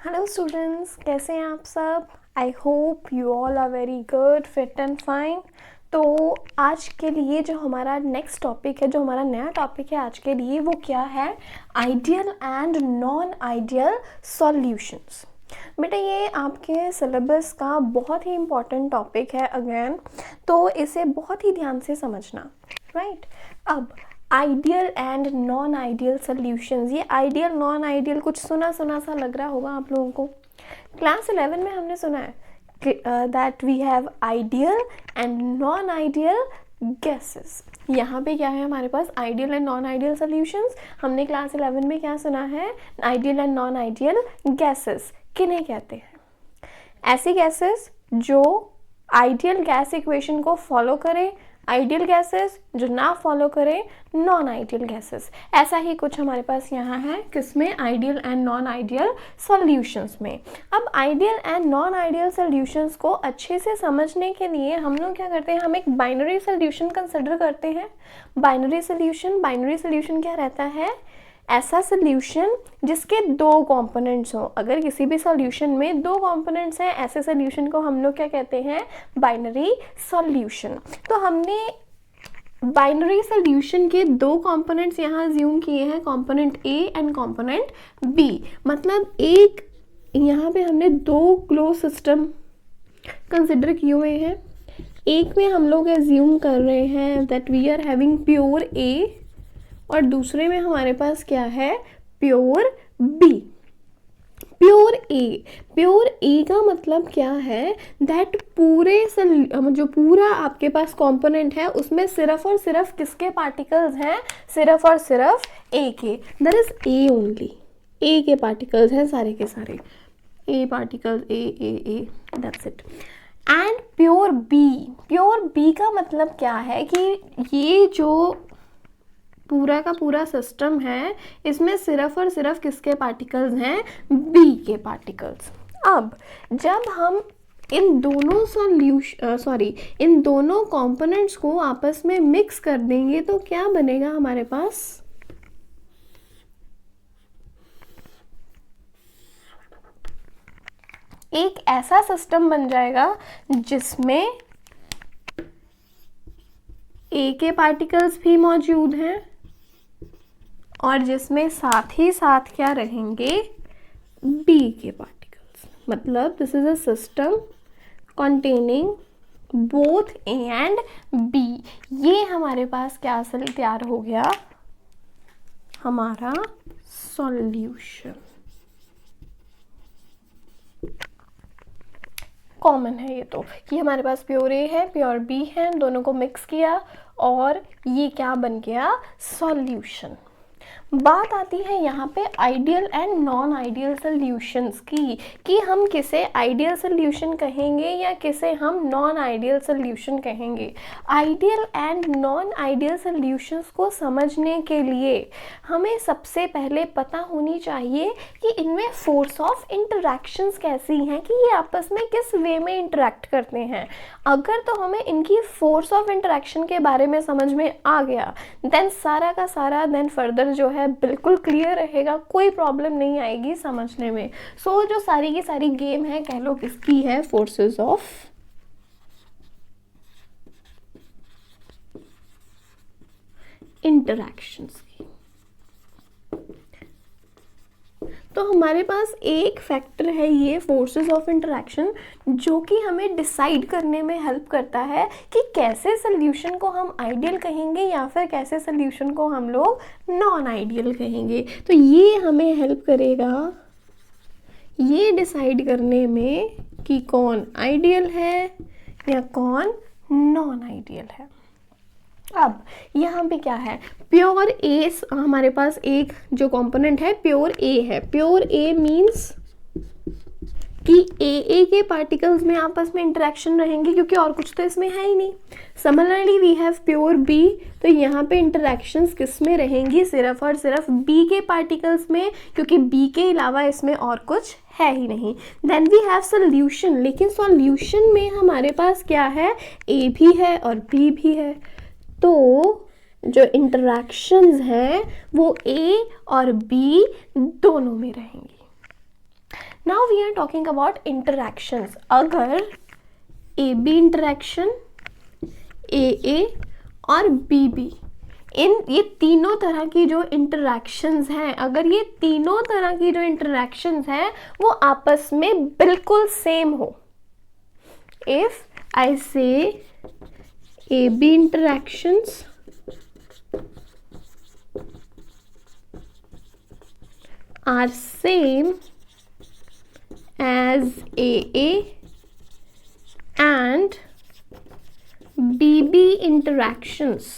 Hello students, कैसे हैं आप सब। I hope you all are very good, fit and fine. तो आज के लिए जो हमारा नेक्स्ट टॉपिक है, जो हमारा नया टॉपिक है आज के लिए, वो क्या है? Ideal and non ideal solutions. बेटा ये आपके सिलेबस का बहुत ही इम्पॉर्टेंट टॉपिक है अगेन, तो इसे बहुत ही ध्यान से समझना, राइट। अब ideal and non ideal solutions, ये आइडियल नॉन आइडियल कुछ सुना सुना सा लग रहा होगा आप लोगों को। क्लास 11 में हमने सुना है that we have ideal and non ideal gases. यहाँ पे क्या है हमारे पास? Ideal and non ideal solutions. हमने क्लास 11 में क्या सुना है? Ideal and non ideal gases किन्हें कहते हैं? ऐसी गैसेस जो आइडियल गैस इक्वेशन को फॉलो करे, आइडियल गैसेस जो ना फॉलो करें नॉन आइडियल गैसेस। ऐसा ही कुछ हमारे पास यहाँ है, किसमें? Ideal and non ideal solutions में। अब ideal and non ideal solutions को अच्छे से समझने के लिए हम लोग क्या करते हैं? हम एक बाइनरी सॉल्यूशन कंसिडर करते हैं। बाइनरी सॉल्यूशन क्या रहता है? ऐसा सॉल्यूशन जिसके दो कंपोनेंट्स हों। अगर किसी भी सॉल्यूशन में दो कंपोनेंट्स हैं, ऐसे सॉल्यूशन को हम लोग क्या कहते हैं? Binary solution. तो हमने बाइनरी सॉल्यूशन के दो कंपोनेंट्स यहाँ अज्यूम किए हैं, component A and component B. मतलब एक यहाँ पे हमने दो क्लोज सिस्टम कंसिडर किए हुए हैं। एक में हम लोग अज्यूम कर रहे हैं that we are having pure A, और दूसरे में हमारे पास क्या है? Pure B. प्योर ए का मतलब क्या है? दैट जो पूरा आपके पास कंपोनेंट है उसमें सिर्फ और सिर्फ किसके पार्टिकल्स हैं? सिर्फ और सिर्फ ए के। That is A only, A के पार्टिकल्स हैं सारे के सारे, A particles, A that's it. And pure B का मतलब क्या है कि ये जो पूरा का पूरा सिस्टम है इसमें सिर्फ और सिर्फ किसके पार्टिकल्स हैं? बी के पार्टिकल्स। अब जब हम इन दोनों कंपोनेंट्स को आपस में मिक्स कर देंगे तो क्या बनेगा हमारे पास? एक ऐसा सिस्टम बन जाएगा जिसमें ए के पार्टिकल्स भी मौजूद हैं और जिसमें साथ ही साथ क्या रहेंगे? बी के पार्टिकल्स। मतलब this is a system containing both A and B. ये हमारे पास क्या तैयार हो गया? हमारा सॉल्यूशन। कॉमन है ये तो, कि हमारे पास प्योर ए है, प्योर बी है, दोनों को मिक्स किया और ये क्या बन गया? सॉल्यूशन। बात आती है यहाँ पे ideal and non ideal solutions की, कि हम किसे आइडियल सॉल्यूशन कहेंगे या किसे हम नॉन आइडियल सॉल्यूशन कहेंगे। Ideal and non ideal solutions को समझने के लिए हमें सबसे पहले पता होनी चाहिए कि इनमें फोर्स ऑफ इंटरैक्शंस कैसी हैं, कि ये आपस में किस वे में इंटरैक्ट करते हैं। अगर तो हमें इनकी फोर्स ऑफ इंटरैक्शन के बारे में समझ में आ गया, देन सारा का सारा देन फर्दर जो है बिल्कुल क्लियर रहेगा, कोई प्रॉब्लम नहीं आएगी समझने में। सो जो सारी की सारी गेम है, कह लो किसकी है? फोर्सेस ऑफ इंटरैक्शंस की। तो हमारे पास एक फैक्टर है ये फोर्सेस ऑफ इंटरैक्शन, जो कि हमें डिसाइड करने में हेल्प करता है कि कैसे सॉल्यूशन को हम आइडियल कहेंगे या फिर कैसे सॉल्यूशन को हम लोग नॉन आइडियल कहेंगे। तो ये हमें हेल्प करेगा ये डिसाइड करने में कि कौन आइडियल है या कौन नॉन आइडियल है। अब यहाँ पे क्या है? प्योर ए, हमारे पास एक जो कंपोनेंट है प्योर ए है। प्योर ए मीन्स कि ए के पार्टिकल्स में आपस में इंटरेक्शन रहेंगे, क्योंकि और कुछ तो इसमें है ही नहीं। Similarly we have pure B, तो यहाँ पे इंटरेक्शंस किस में रहेंगी? सिर्फ और सिर्फ बी के पार्टिकल्स में, क्योंकि बी के अलावा इसमें और कुछ है ही नहीं। देन वी हैव सॉल्यूशन, लेकिन सॉल्यूशन में हमारे पास क्या है? ए भी है और बी भी है। तो जो इंटरैक्शंस हैं वो ए और बी दोनों में रहेंगी। Now we are talking about interactions. अगर ए बी इंटरैक्शन, ए और बी, इन ये तीनों तरह की जो इंटरैक्शंस हैं, अगर ये तीनों तरह की जो इंटरैक्शंस हैं वो आपस में बिल्कुल सेम हो, if I say A B interactions are same as AA and BB interactions,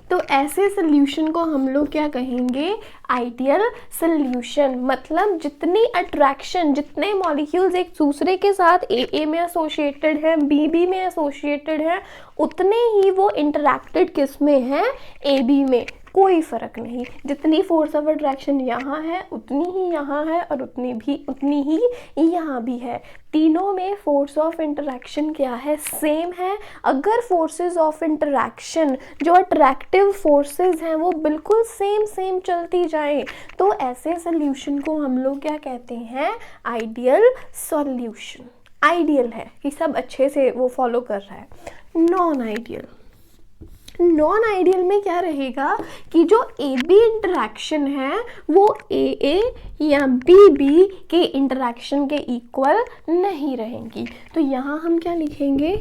तो ऐसे सोल्यूशन को हम लोग क्या कहेंगे? Ideal solution. मतलब जितनी अट्रैक्शन, जितने मॉलिक्यूल्स एक दूसरे के साथ ए में एसोसिएटेड हैं, बी में एसोसिएटेड हैं, उतने ही वो इंटरैक्टेड किस में हैं? ए बी में. कोई फ़र्क नहीं, जितनी फोर्स ऑफ अट्रैक्शन यहाँ है उतनी ही यहाँ है और उतनी ही यहाँ भी है. तीनों में फोर्स ऑफ इंटरैक्शन क्या है? सेम है. अगर फोर्सेस ऑफ इंटरैक्शन, जो अट्रैक्टिव फोर्सेस हैं, वो बिल्कुल सेम चलती जाए, तो ऐसे सोल्यूशन को हम लोग क्या कहते हैं? Ideal solution. आइडियल है कि सब अच्छे से वो फॉलो कर रहा है. नॉन आइडियल में क्या रहेगा कि जो ए बी इंटरैक्शन है वो ए या बी के इंटरैक्शन के इक्वल नहीं रहेंगी. तो यहाँ हम क्या लिखेंगे?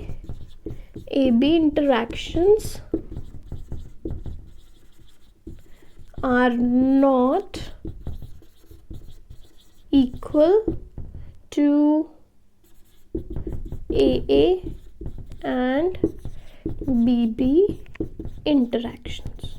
A B interactions are not equal to A and B interactions.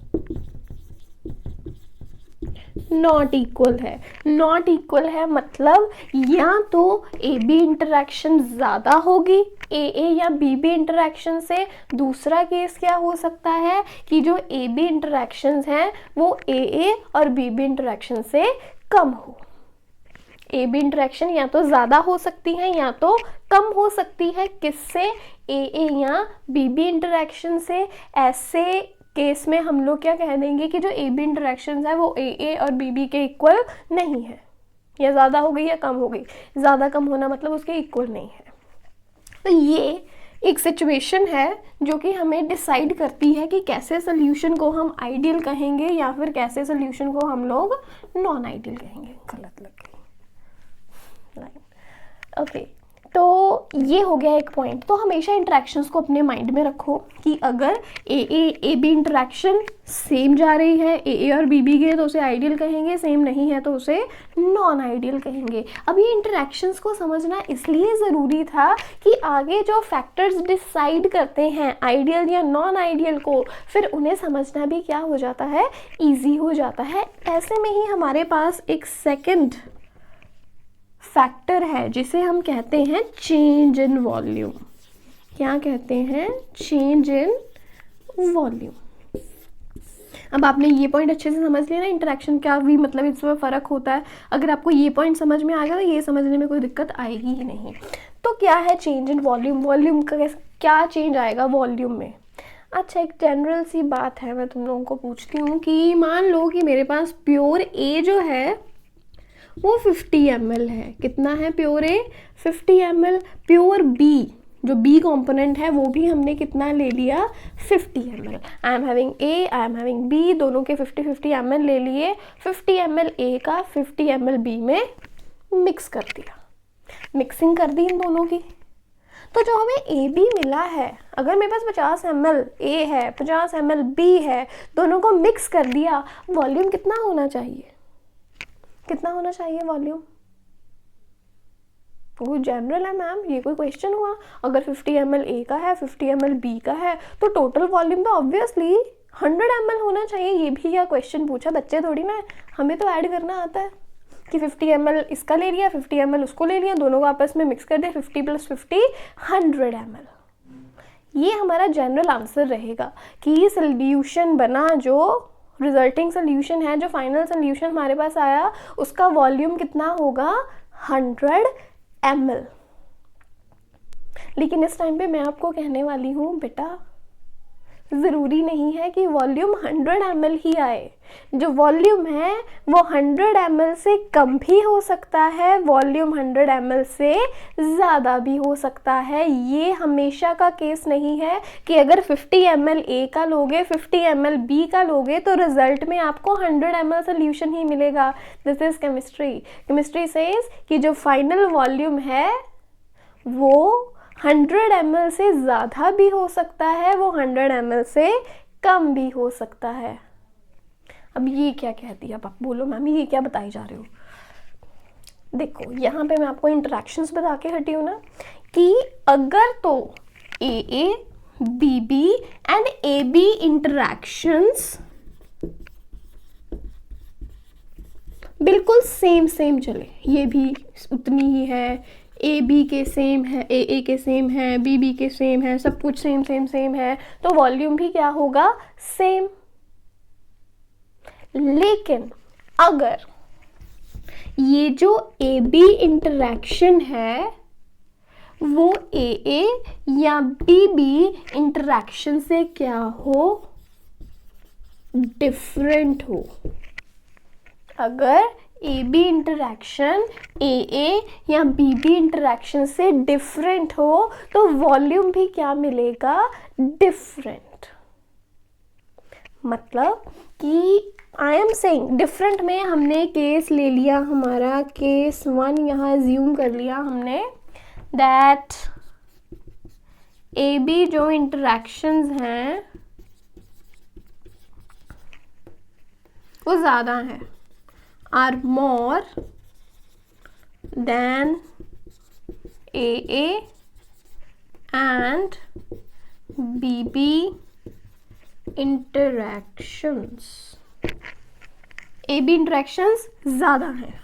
Not equal है मतलब या तो ए बी इंटरैक्शन ज़्यादा होगी ए या बी इंटरैक्शन से. दूसरा केस क्या हो सकता है कि जो ए बी इंटरैक्शंस हैं वो ए और बी इंटरैक्शन से कम हो. ए बी इंटरैक्शन या तो ज़्यादा हो सकती है या तो कम हो सकती है. किससे? ए या बी इंटरैक्शन से. ऐसे केस में हम लोग क्या कह देंगे कि जो ए बी इंटरैक्शन है वो ए और बी के इक्वल नहीं है, या ज़्यादा हो गई या कम हो गई. ज़्यादा कम होना मतलब उसके इक्वल नहीं है. तो ये एक सिचुएशन है जो कि हमें डिसाइड करती है कि कैसे सोल्यूशन को हम आइडियल कहेंगे या फिर कैसे सोल्यूशन को हम लोग नॉन आइडियल कहेंगे. गलत लग गई. ओके, तो ये हो गया एक पॉइंट. तो हमेशा इंटरेक्शंस को अपने माइंड में रखो कि अगर ए बी इंटरेक्शन सेम जा रही है ए और बी के, तो उसे आइडियल कहेंगे. सेम नहीं है तो उसे नॉन आइडियल कहेंगे. अब ये इंटरेक्शंस को समझना इसलिए ज़रूरी था कि आगे जो फैक्टर्स डिसाइड करते हैं आइडियल या नॉन आइडियल को, फिर उन्हें समझना भी क्या हो जाता है? ईजी हो जाता है. ऐसे में ही हमारे पास एक सेकेंड फैक्टर है जिसे हम कहते हैं चेंज इन वॉल्यूम. क्या कहते हैं? Change in volume. अब आपने ये पॉइंट अच्छे से समझ लिया ना, इंटरेक्शन क्या भी मतलब इसमें फ़र्क होता है. अगर आपको ये पॉइंट समझ में आ गया तो ये समझने में कोई दिक्कत आएगी ही नहीं. तो क्या है चेंज इन वॉल्यूम? वॉल्यूम का क्या चेंज आएगा वॉल्यूम में? अच्छा, एक जनरल सी बात है, मैं तुम लोगों को पूछती हूँ कि मान लो कि मेरे पास प्योर ए जो है वो 50 ml है. कितना है pure A? 50 ml. Pure B, जो बी कंपोनेंट है वो भी हमने कितना ले लिया? 50 ml. I am having A, I am having B, दोनों के 50 ml ले लिए. 50 ml ए का 50 ml बी में मिक्स कर दिया, मिक्सिंग कर दी इन दोनों की. तो जो हमें ए बी मिला है, अगर मेरे पास 50 ml ए है, 50 ml बी है, दोनों को मिक्स कर दिया, वॉल्यूम कितना होना चाहिए? कितना होना चाहिए वॉल्यूम? वो जनरल है मैम, ये कोई क्वेश्चन हुआ? अगर 50 ml ए का है, 50 ml बी का है, तो टोटल वॉल्यूम तो ऑब्वियसली 100 ml होना चाहिए. ये भी क्या क्वेश्चन पूछा? बच्चे थोड़ी ना, हमें तो ऐड करना आता है कि 50 ml इसका ले लिया, 50 ml उसको ले लिया, दोनों को आपस में मिक्स कर दिया, 50 + 50 100 ml. ये हमारा जनरल आंसर रहेगा कि सोल्यूशन बना, जो रिजल्टिंग सोल्यूशन है, जो फाइनल सोल्यूशन हमारे पास आया, उसका वॉल्यूम कितना होगा? 100 ml. लेकिन इस टाइम पे मैं आपको कहने वाली हूँ बेटा ज़रूरी नहीं है कि वॉल्यूम 100 ml ही आए। जो वॉल्यूम है वो 100 ml से कम भी हो सकता है, वॉल्यूम 100 ml से ज़्यादा भी हो सकता है। ये हमेशा का केस नहीं है कि अगर 50 ml ए का लोगे 50 ml बी का लोगे तो रिजल्ट में आपको 100 ml सोल्यूशन ही मिलेगा। This is chemistry. Chemistry says कि जो फाइनल वॉल्यूम है वो 100 ml से ज़्यादा भी हो सकता है, वो 100 ml से कम भी हो सकता है। अब ये क्या कह दिया, अब आप बोलो मैम ये क्या बताई जा रहे हो। देखो यहाँ पे मैं आपको इंटरेक्शंस बता के हटी हूँ ना कि अगर तो A B B and A B interactions बिल्कुल सेम चले, ये भी उतनी ही है, ए बी के सेम है, ए के सेम है, बी बी के सेम है, सब कुछ सेम है, तो वॉल्यूम भी क्या होगा, सेम। लेकिन अगर ये जो ए बी इंटरेक्शन है वो ए या बी बी इंटरेक्शन से क्या हो, डिफरेंट हो। अगर ए बी इंटरेक्शन ए या बी बी इंटरेक्शन से डिफरेंट हो तो वॉल्यूम भी क्या मिलेगा, डिफरेंट। मतलब कि आई एम सेइंग डिफरेंट में हमने केस ले लिया, हमारा केस 1 यहाँ एज्यूम कर लिया हमने दैट ए बी जो इंटरेक्शंस हैं वो ज़्यादा हैं, are more than A and B B interactions. A B interactions ज़्यादा हैं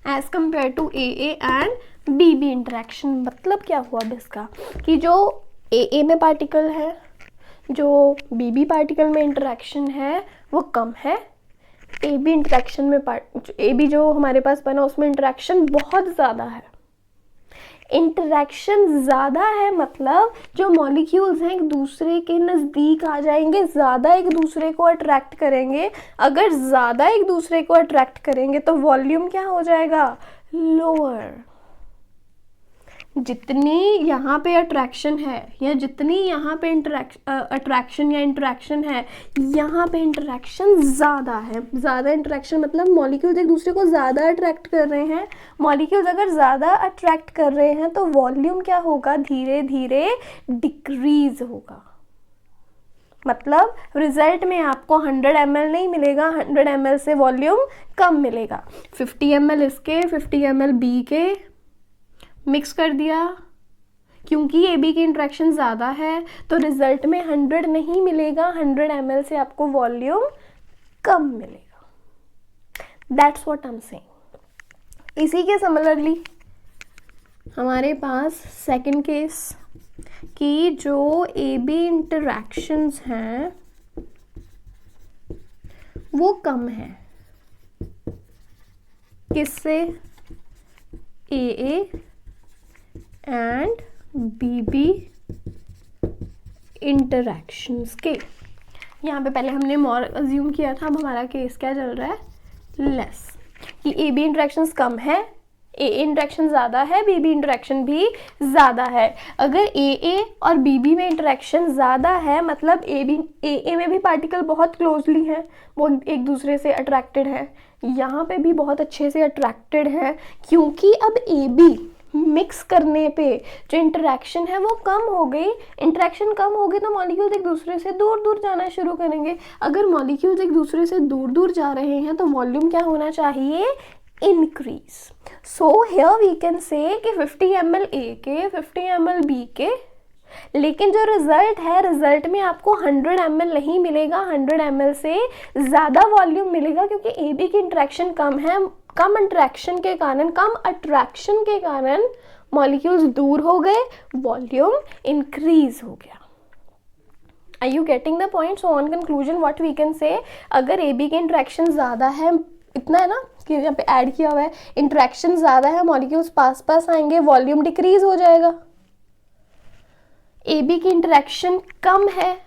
as compare to A and B B interaction. मतलब क्या हुआ अब इसका कि जो ए में पार्टिकल है, जो बी बी पार्टिकल में इंटरेक्शन है वो कम है, ए बी इंटरेक्शन में ए बी जो हमारे पास बना उसमें इंटरेक्शन बहुत ज़्यादा है। इंटरेक्शन ज़्यादा है मतलब जो मॉलिक्यूल्स हैं एक दूसरे के नज़दीक आ जाएंगे, ज़्यादा एक दूसरे को अट्रैक्ट करेंगे। अगर ज़्यादा एक दूसरे को अट्रैक्ट करेंगे तो वॉल्यूम क्या हो जाएगा, लोअर। जितनी यहाँ पे अट्रैक्शन है या जितनी यहाँ पे अट्रैक्शन या इंटरेक्शन है, यहाँ पे इंटरेक्शन ज़्यादा है। ज़्यादा इंटरेक्शन मतलब मॉलिक्यूल्स एक दूसरे को ज़्यादा अट्रैक्ट कर रहे हैं। मॉलिक्यूल्स अगर ज़्यादा अट्रैक्ट कर रहे हैं तो वॉल्यूम क्या होगा, धीरे धीरे डिक्रीज होगा। मतलब रिजल्ट में आपको 100 ml नहीं मिलेगा, 100 ml से वॉल्यूम कम मिलेगा। 50 ml इसके 50 ml बी के मिक्स कर दिया, क्योंकि ए बी की इंटरेक्शन ज़्यादा है तो रिजल्ट में 100 नहीं मिलेगा, 100 ml से आपको वॉल्यूम कम मिलेगा। That's what I am saying. इसी के सिमिलरली हमारे पास सेकंड केस कि जो ए बी इंटरेक्शंस हैं वो कम है, किससे, A and B B interactions के। यहाँ पे पहले हमने मोर अज्यूम किया था, अब हमारा केस क्या चल रहा है, लेस, कि ए बी इंटरेक्शंस कम है, ए इंटरेक्शन ज़्यादा है, बी बी इंटरेक्शन भी ज़्यादा है। अगर ए और बी बी में इंटरेक्शन ज़्यादा है मतलब ए में भी पार्टिकल बहुत क्लोजली हैं, वो एक दूसरे से अट्रैक्टेड है, यहाँ पे भी बहुत अच्छे से अट्रैक्टेड है, क्योंकि अब ए बी मिक्स करने पे जो इंटरेक्शन है वो कम हो गई। इंटरेक्शन कम हो गई तो मॉलिक्यूल्स एक दूसरे से दूर दूर जाना शुरू करेंगे। अगर मॉलिक्यूल्स एक दूसरे से दूर दूर जा रहे हैं तो वॉल्यूम क्या होना चाहिए, increase. So here we can say कि 50 ml ए के 50 ml बी के, लेकिन जो रिजल्ट है रिजल्ट में आपको 100 ml नहीं मिलेगा, 100 ml से ज़्यादा वॉल्यूम मिलेगा, क्योंकि ए बी की इंटरेक्शन कम है। कम इंटरेक्शन के कारण, कम अट्रैक्शन के कारण मॉलिक्यूल्स दूर हो गए, वॉल्यूम इंक्रीज हो गया। Are you getting the point? So on conclusion what we can say, अगर ए बी के इंटरेक्शन ज़्यादा है, इतना है ना कि यहाँ पे ऐड किया हुआ है, इंटरेक्शन ज़्यादा है, मॉलिक्यूल्स पास पास आएंगे, वॉल्यूम डिक्रीज हो जाएगा। ए बी की इंटरेक्शन कम है,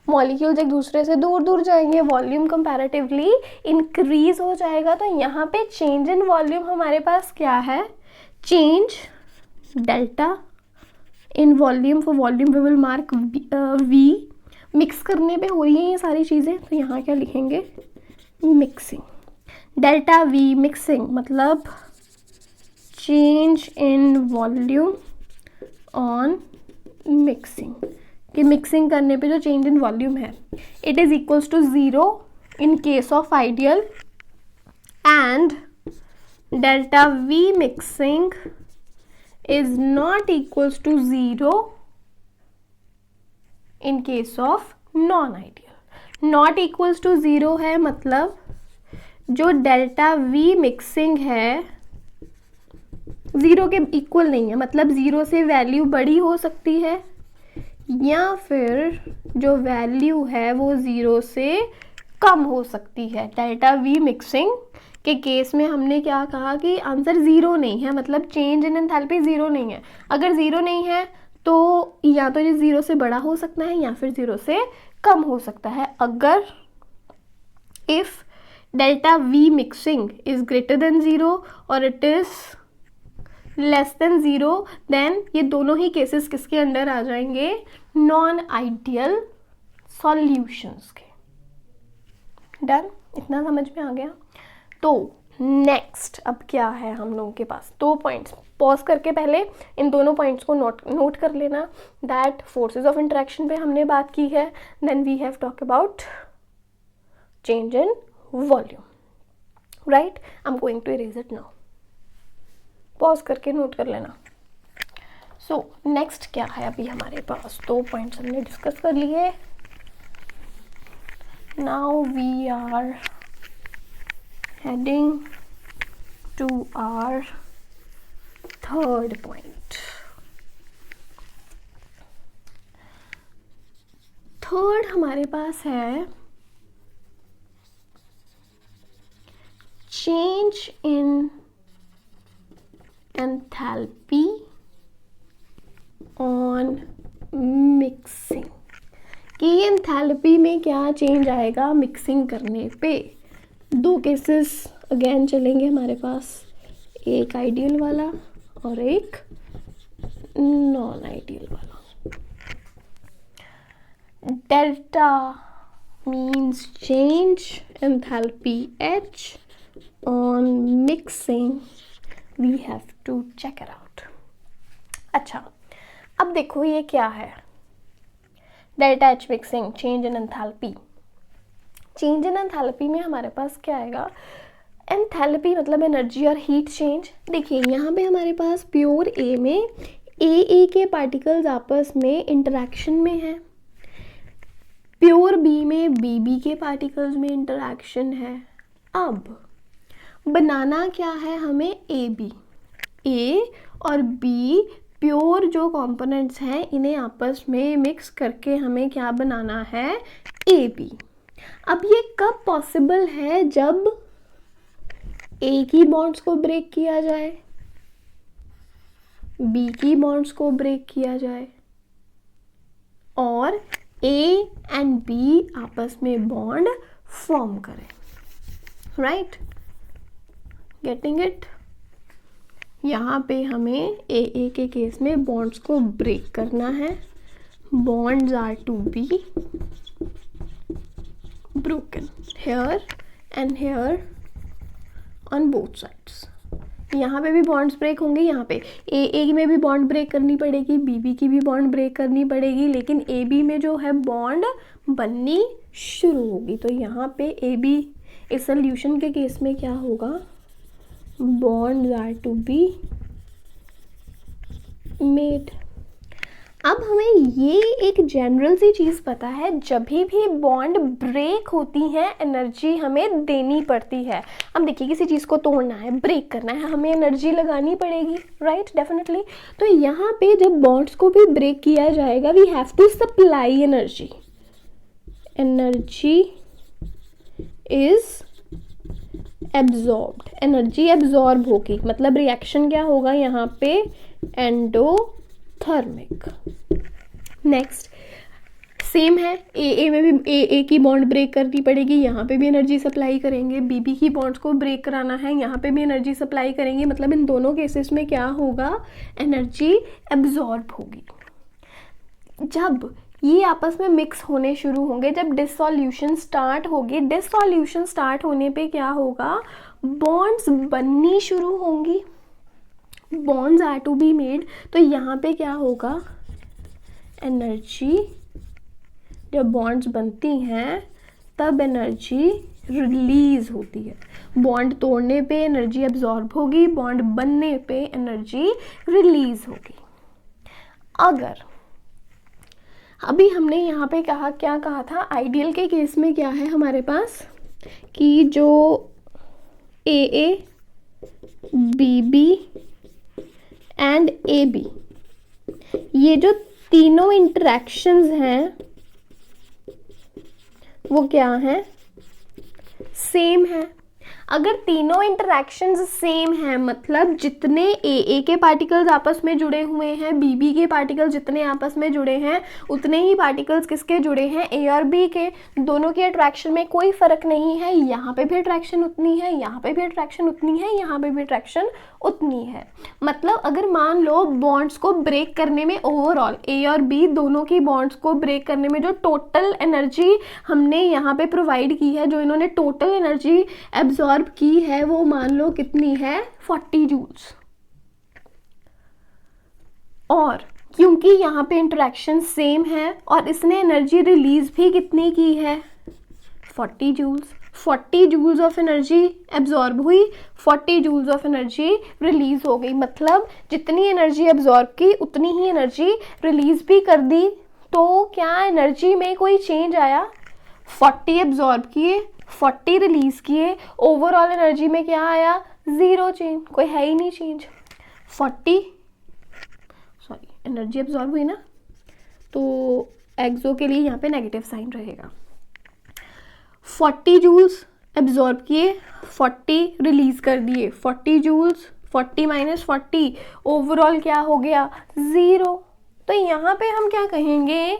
मॉलिक्यूल्स एक दूसरे से दूर दूर जाएंगे, वॉल्यूम कंपैरेटिवली इंक्रीज हो जाएगा। तो यहाँ पे चेंज इन वॉल्यूम हमारे पास क्या है, change delta in volume, for volume we will mark V. Mix करने पे हो रही है ये सारी चीज़ें, तो यहाँ क्या लिखेंगे, मिक्सिंग, डेल्टा वी मिक्सिंग, मतलब change in volume on mixing, कि मिक्सिंग करने पे जो चेंज इन वॉल्यूम है, it is equals to 0 in case of ideal and delta V mixing is not equals to 0 in case of non ideal. Not equals to 0 है मतलब जो delta V mixing है 0 के equal नहीं है, मतलब 0 से वैल्यू बड़ी हो सकती है या फिर जो वैल्यू है वो 0 से कम हो सकती है। डेल्टा वी मिक्सिंग के केस में हमने क्या कहा कि आंसर 0 नहीं है, मतलब चेंज इन एंथैल्पी 0 नहीं है। अगर 0 नहीं है तो या तो ये 0 से बड़ा हो सकता है या फिर 0 से कम हो सकता है। अगर if delta V mixing is greater than 0 और it is less than 0, then ये दोनों ही केसेस किसके अंडर आ जाएंगे, नॉन आइडियल सॉल्यूशंस के। डन, इतना समझ में आ गया। तो नेक्स्ट अब क्या है हम लोगों के पास, 2 पॉइंट्स पॉज करके पहले इन दोनों पॉइंट्स को नोट कर लेना। दैट फोर्सेस ऑफ इंटरेक्शन पे हमने बात की है, then we have talk about change in volume, right. I am going to erase it now, pause करके नोट कर लेना। सो नेक्स्ट क्या है, अभी हमारे पास 2 पॉइंट्स हमने डिस्कस कर लिए। Now we are heading to our third point. Third हमारे पास है change in enthalpy on mixing, कि एंथैल्पी में क्या चेंज आएगा मिक्सिंग करने पे। 2 केसेस अगेन चलेंगे हमारे पास, एक आइडियल वाला और एक नॉन आइडियल वाला। Delta means change enthalpy H on mixing, we have to check it out. अच्छा, अब देखो ये क्या है, delta H mixing, change in enthalpy. Change in enthalpy में हमारे पास क्या आएगा, एंथैल्पी मतलब एनर्जी और हीट चेंज। देखिए यहाँ पे हमारे पास प्योर ए में ए के पार्टिकल्स आपस में इंटरेक्शन में है, प्योर बी में बी के पार्टिकल्स में इंटरेक्शन है। अब बनाना क्या है हमें, ए और बी प्योर जो कंपोनेंट्स हैं इन्हें आपस में मिक्स करके हमें क्या बनाना है, ए बी। अब ये कब पॉसिबल है, जब ए की बॉन्ड्स को ब्रेक किया जाए, बी की बॉन्ड्स को ब्रेक किया जाए और ए एंड बी आपस में बॉन्ड फॉर्म करें, राइट, गेटिंग इट। यहाँ पे हमें ए के केस में बॉन्ड्स को ब्रेक करना है, bonds are to be broken here and here on both sides। यहाँ पे भी बॉन्ड्स ब्रेक होंगे, यहाँ पे ए में भी बॉन्ड ब्रेक करनी पड़ेगी, बी की भी बॉन्ड ब्रेक करनी पड़ेगी, लेकिन ए बी में जो है बॉन्ड बननी शुरू होगी। तो यहाँ पे ए बी इस सोल्यूशन के केस में क्या होगा, bonds are to be made. अब हमें ये एक जनरल सी चीज़ पता है, जब भी बॉन्ड ब्रेक होती है एनर्जी हमें देनी पड़ती है। अब देखिए किसी चीज़ को तोड़ना है, ब्रेक करना है, हमें एनर्जी लगानी पड़ेगी, राइट, डेफिनेटली। तो यहाँ पे जब बॉन्ड्स को भी ब्रेक किया जाएगा, we have to supply energy, energy is absorbed, energy absorb होगी, मतलब रिएक्शन क्या होगा यहाँ पे, एंडोथर्मिक, नेक्स्ट सेम है, ए में भी ए की बॉन्ड ब्रेक करनी पड़ेगी, यहाँ पे भी एनर्जी सप्लाई करेंगे, बी की बॉन्ड्स को ब्रेक कराना है, यहाँ पे भी एनर्जी सप्लाई करेंगे। मतलब इन दोनों केसेस में क्या होगा, एनर्जी एब्जॉर्ब होगी। जब ये आपस में मिक्स होने शुरू होंगे, जब डिसॉल्यूशन स्टार्ट होगी, डिसॉल्यूशन स्टार्ट होने पे क्या होगा, बॉन्ड्स बननी शुरू होंगी, bonds are to be made. तो यहाँ पे क्या होगा, एनर्जी, जब बॉन्ड्स बनती हैं तब एनर्जी रिलीज होती है। बॉन्ड तोड़ने पे एनर्जी एब्जॉर्ब होगी, बॉन्ड बनने पे एनर्जी रिलीज होगी। अगर अभी हमने यहाँ पे कहा, क्या कहा था, आइडियल के केस में क्या है हमारे पास कि जो A B and A B, ये जो तीनों इंटरेक्शंस हैं वो क्या है, सेम है। अगर तीनों इंटरेक्शंस सेम हैं, मतलब जितने ए के पार्टिकल्स आपस में जुड़े हुए हैं, बी के पार्टिकल्स जितने आपस में जुड़े हैं, उतने ही पार्टिकल्स किसके जुड़े हैं, ए और बी के। दोनों के अट्रैक्शन में कोई फर्क नहीं है, यहाँ पे भी अट्रैक्शन उतनी है, यहाँ पे भी अट्रैक्शन उतनी है, यहाँ पे भी अट्रैक्शन उतनी है। मतलब अगर मान लो बॉन्ड्स को ब्रेक करने में, ओवरऑल ए और बी दोनों की बॉन्ड्स को ब्रेक करने में जो टोटल एनर्जी हमने यहाँ पे प्रोवाइड की है, जो इन्होंने टोटल एनर्जी एब्जॉर्ब की है, वो मान लो कितनी है, 40 जूल्स। और क्योंकि यहाँ पे इंटरेक्शन सेम है और इसने एनर्जी रिलीज भी कितनी की है, 40 joules. 40 joules of energy absorb हुई, 40 जूल्स ऑफ एनर्जी रिलीज हो गई। मतलब जितनी एनर्जी एब्जॉर्ब की उतनी ही एनर्जी रिलीज भी कर दी। तो क्या एनर्जी में कोई चेंज आया, 40 एब्जॉर्ब किए, 40 रिलीज किए, ओवरऑल एनर्जी में क्या आया, 0 चेंज, कोई है ही नहीं चेंज। 40 एनर्जी एब्जॉर्ब हुई ना, तो एक्सो के लिए यहाँ पे नेगेटिव साइन रहेगा। 40 जूल्स एब्जॉर्ब किए, 40 रिलीज कर दिए, 40 जूल्स, 40 माइनस 40, ओवरऑल क्या हो गया, 0। तो यहाँ पे हम क्या कहेंगे,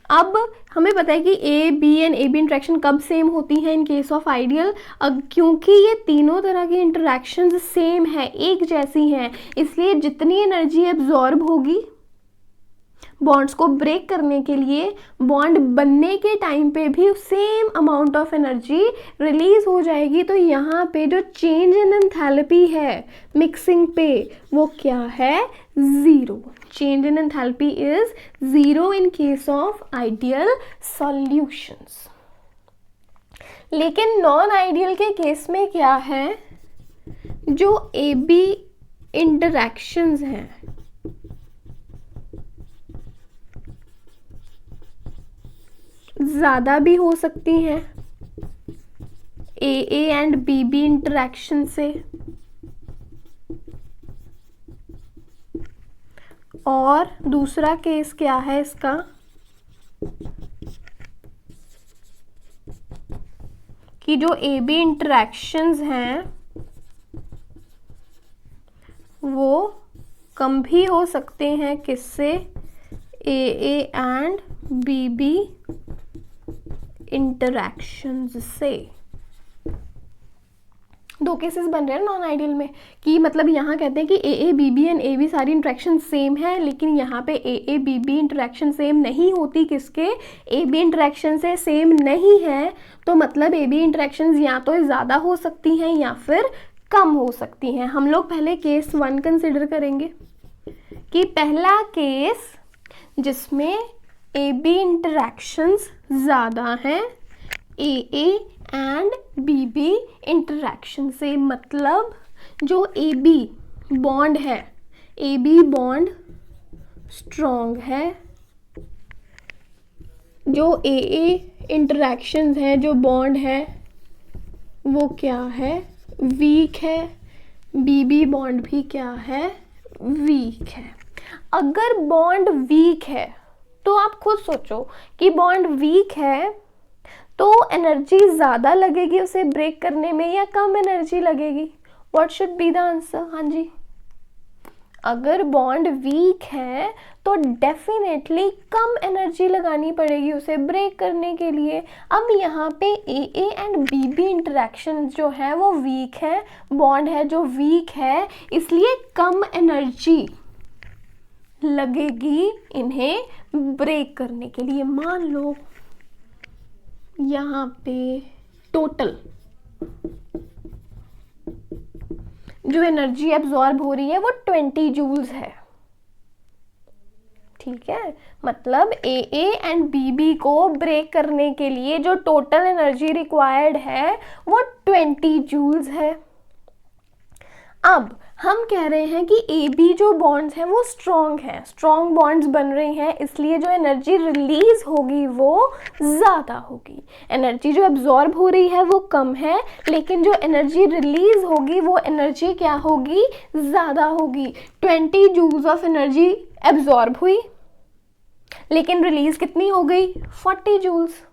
अब हमें पता है कि A B and A B interaction कब सेम होती हैं, इन केस ऑफ आइडियल। अब क्योंकि ये तीनों तरह की इंटरेक्शंस सेम है, एक जैसी हैं, इसलिए जितनी एनर्जी एब्जॉर्ब होगी बॉन्ड्स को ब्रेक करने के लिए, बॉन्ड बनने के टाइम पे भी same amount of energy release हो जाएगी। तो यहाँ पे जो चेंज इन एंथैल्पी है मिक्सिंग पे, वो क्या है, 0। Change in enthalpy is 0 in case of ideal solutions. लेकिन नॉन आइडियल के केस में क्या है, जो ए बी इंटरैक्शंस हैं ज़्यादा भी हो सकती हैं ए एंड बी इंटरैक्शन से, और दूसरा केस क्या है इसका, कि जो ए बी इंटरैक्शंस हैं वो कम भी हो सकते हैं किससे, ए एंड बी इंटरैक्शंस से। दो केसेस बन रहे हैं नॉन आइडियल में, कि मतलब यहाँ कहते हैं कि A B and A B सारी इंटरेक्शन सेम है, लेकिन यहाँ पे ए बी इंटरेक्शन सेम नहीं होती, किसके, ए बी इंटरेक्शन से सेम नहीं है। तो मतलब ए बी इंटरेक्शन या तो ज़्यादा हो सकती हैं या फिर कम हो सकती हैं। हम लोग पहले केस 1 कंसिडर करेंगे, कि पहला केस जिसमें ए बी इंटरेक्शंस ज़्यादा हैं ए एंड बी इंटरैक्शन से। मतलब जो ए बी बॉन्ड है, ए बी बॉन्ड स्ट्रॉन्ग है, जो ए इंटरैक्शंस है, जो बॉन्ड है वो क्या है, वीक है, बी बॉन्ड भी क्या है, वीक है। अगर बॉन्ड वीक है तो आप खुद सोचो कि बॉन्ड वीक है तो एनर्जी ज़्यादा लगेगी उसे ब्रेक करने में या कम एनर्जी लगेगी, what should be the answer. हाँ जी, अगर बॉन्ड वीक है तो डेफिनेटली कम एनर्जी लगानी पड़ेगी उसे ब्रेक करने के लिए। अब यहाँ पे ए एंड बी इंटरेक्शन जो है वो वीक है, बॉन्ड है जो वीक है, इसलिए कम एनर्जी लगेगी इन्हें ब्रेक करने के लिए। मान लो यहाँ पे टोटल जो एनर्जी एब्जॉर्ब हो रही है वो 20 जूल्स है, ठीक है। मतलब ए एंड बी को ब्रेक करने के लिए जो टोटल एनर्जी रिक्वायर्ड है वो 20 जूल्स है। अब हम कह रहे हैं कि ए बी जो बॉन्ड्स हैं वो स्ट्रॉन्ग हैं, स्ट्रॉन्ग बॉन्ड्स बन रही हैं, इसलिए जो एनर्जी रिलीज होगी वो ज़्यादा होगी। एनर्जी जो एब्जॉर्ब हो रही है वो कम है, लेकिन जो एनर्जी रिलीज होगी वो एनर्जी क्या होगी, ज़्यादा होगी। 20 जूल्स ऑफ एनर्जी एब्जॉर्ब हुई, लेकिन रिलीज कितनी हो गई, 40 जूल्स।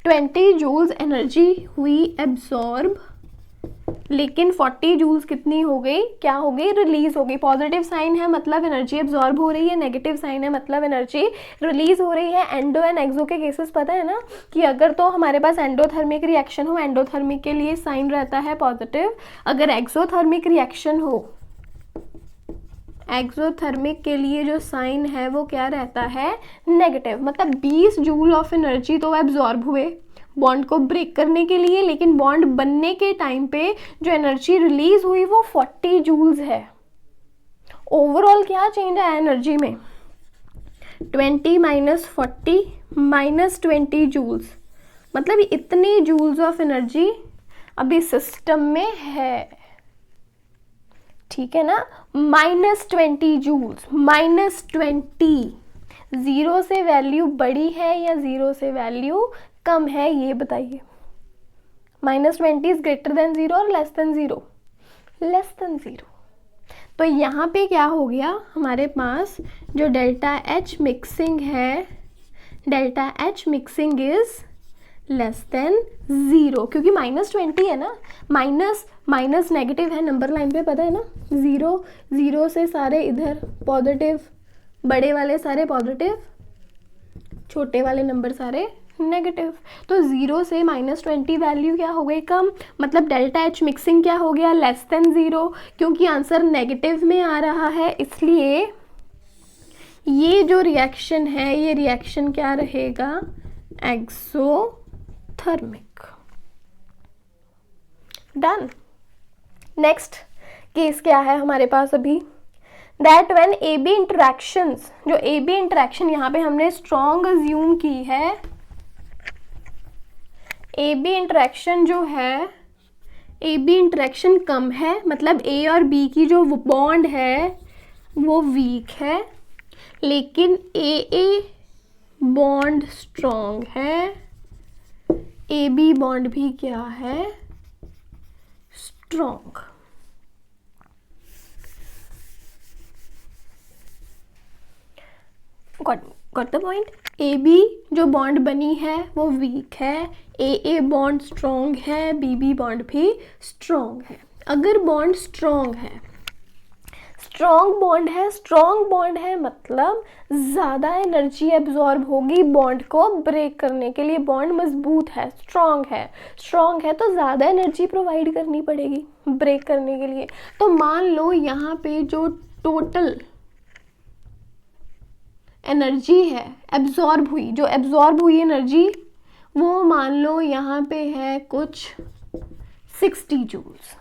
20 जूल्स एनर्जी हुई एब्जॉर्ब, लेकिन 40 जूल्स कितनी हो गई, क्या हो गई, रिलीज हो गई। पॉजिटिव साइन है मतलब एनर्जी एब्जॉर्ब हो रही है, नेगेटिव साइन है मतलब एनर्जी रिलीज हो रही है। एंडो एंड एक्सो के केसेस पता है ना कि अगर तो हमारे पास एंडोथर्मिक रिएक्शन हो, एंडोथर्मिक के लिए साइन रहता है पॉजिटिव, अगर एक्सोथर्मिक रिएक्शन हो, एक्सोथर्मिक के लिए जो साइन है वो क्या रहता है, नेगेटिव। मतलब 20 जूल ऑफ एनर्जी तो एब्जॉर्ब हुए बॉन्ड को ब्रेक करने के लिए, लेकिन बॉन्ड बनने के टाइम पे जो एनर्जी रिलीज हुई वो 40 जूल्स है। ओवरऑल क्या चेंज आया एनर्जी में, 20 माइनस 40 माइनस 20 जूल्स, मतलब इतनी जूल्स ऑफ एनर्जी अभी सिस्टम में है, ठीक है ना। -20 जूल्स, -20, जीरो से वैल्यू बड़ी है या जीरो से वैल्यू कम है, ये बताइए। -20 इज ग्रेटर देन जीरो और less than zero, less than zero. तो यहाँ पे क्या हो गया, हमारे पास जो डेल्टा एच मिक्सिंग है, delta H mixing is less than zero, क्योंकि -20 है ना, माइनस माइनस नेगेटिव है नंबर लाइन पे, पता है ना। जीरो, जीरो से सारे इधर पॉजिटिव, बड़े वाले सारे पॉजिटिव, छोटे वाले नंबर सारे नेगेटिव। तो जीरो से -20 वैल्यू क्या हो गई, कम, मतलब डेल्टा एच मिक्सिंग क्या हो गया, लेस देन जीरो। क्योंकि आंसर नेगेटिव में आ रहा है, इसलिए ये जो रिएक्शन है ये रिएक्शन क्या रहेगा, एक्सोथर्मिक। डन। नेक्स्ट केस क्या है हमारे पास अभी, that when A B interactions, जो ए बी इंटरेक्शन यहाँ पे हमने स्ट्रॉन्ग अज्यूम की है, ए बी इंटरेक्शन जो है, ए बी इंटरेक्शन कम है, मतलब ए और बी की जो बॉन्ड है वो वीक है, लेकिन ए बॉन्ड स्ट्रॉन्ग है, ए बी बॉन्ड भी क्या है, strong. Got the point. A B जो बॉन्ड बनी है वो वीक है, ए बॉन्ड स्ट्रॉन्ग है, बी बॉन्ड भी स्ट्रॉन्ग है। अगर बॉन्ड स्ट्रॉन्ग है, स्ट्रॉन्ग बॉन्ड है मतलब ज़्यादा एनर्जी एब्जॉर्ब होगी बॉन्ड को ब्रेक करने के लिए। बॉन्ड मजबूत है, स्ट्रॉन्ग है तो ज़्यादा एनर्जी प्रोवाइड करनी पड़ेगी ब्रेक करने के लिए। तो मान लो यहाँ पे जो टोटल एनर्जी है एब्जॉर्ब हुई, जो एब्जॉर्ब हुई एनर्जी वो मान लो यहाँ पे है कुछ 60 joules.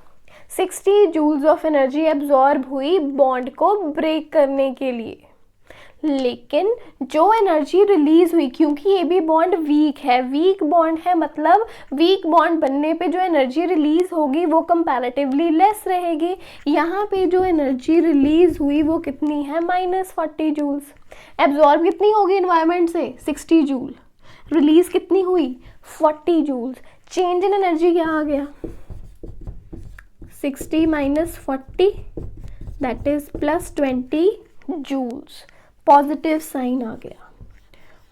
60 joules of energy absorb हुई बॉन्ड को ब्रेक करने के लिए, लेकिन जो एनर्जी रिलीज हुई, क्योंकि ये भी बॉन्ड वीक है, वीक बॉन्ड है मतलब वीक बॉन्ड बनने पे जो एनर्जी रिलीज होगी वो कंपैरेटिवली लेस रहेगी। यहाँ पे जो एनर्जी रिलीज हुई वो कितनी है, -40 जूल्स। एब्जॉर्ब कितनी होगी एनवायरनमेंट से, 60 जूल, रिलीज कितनी हुई, 40 जूल्स। चेंज इन एनर्जी क्या आ गया, 60 minus 40 that is +20 joules. Positive sign आ गया,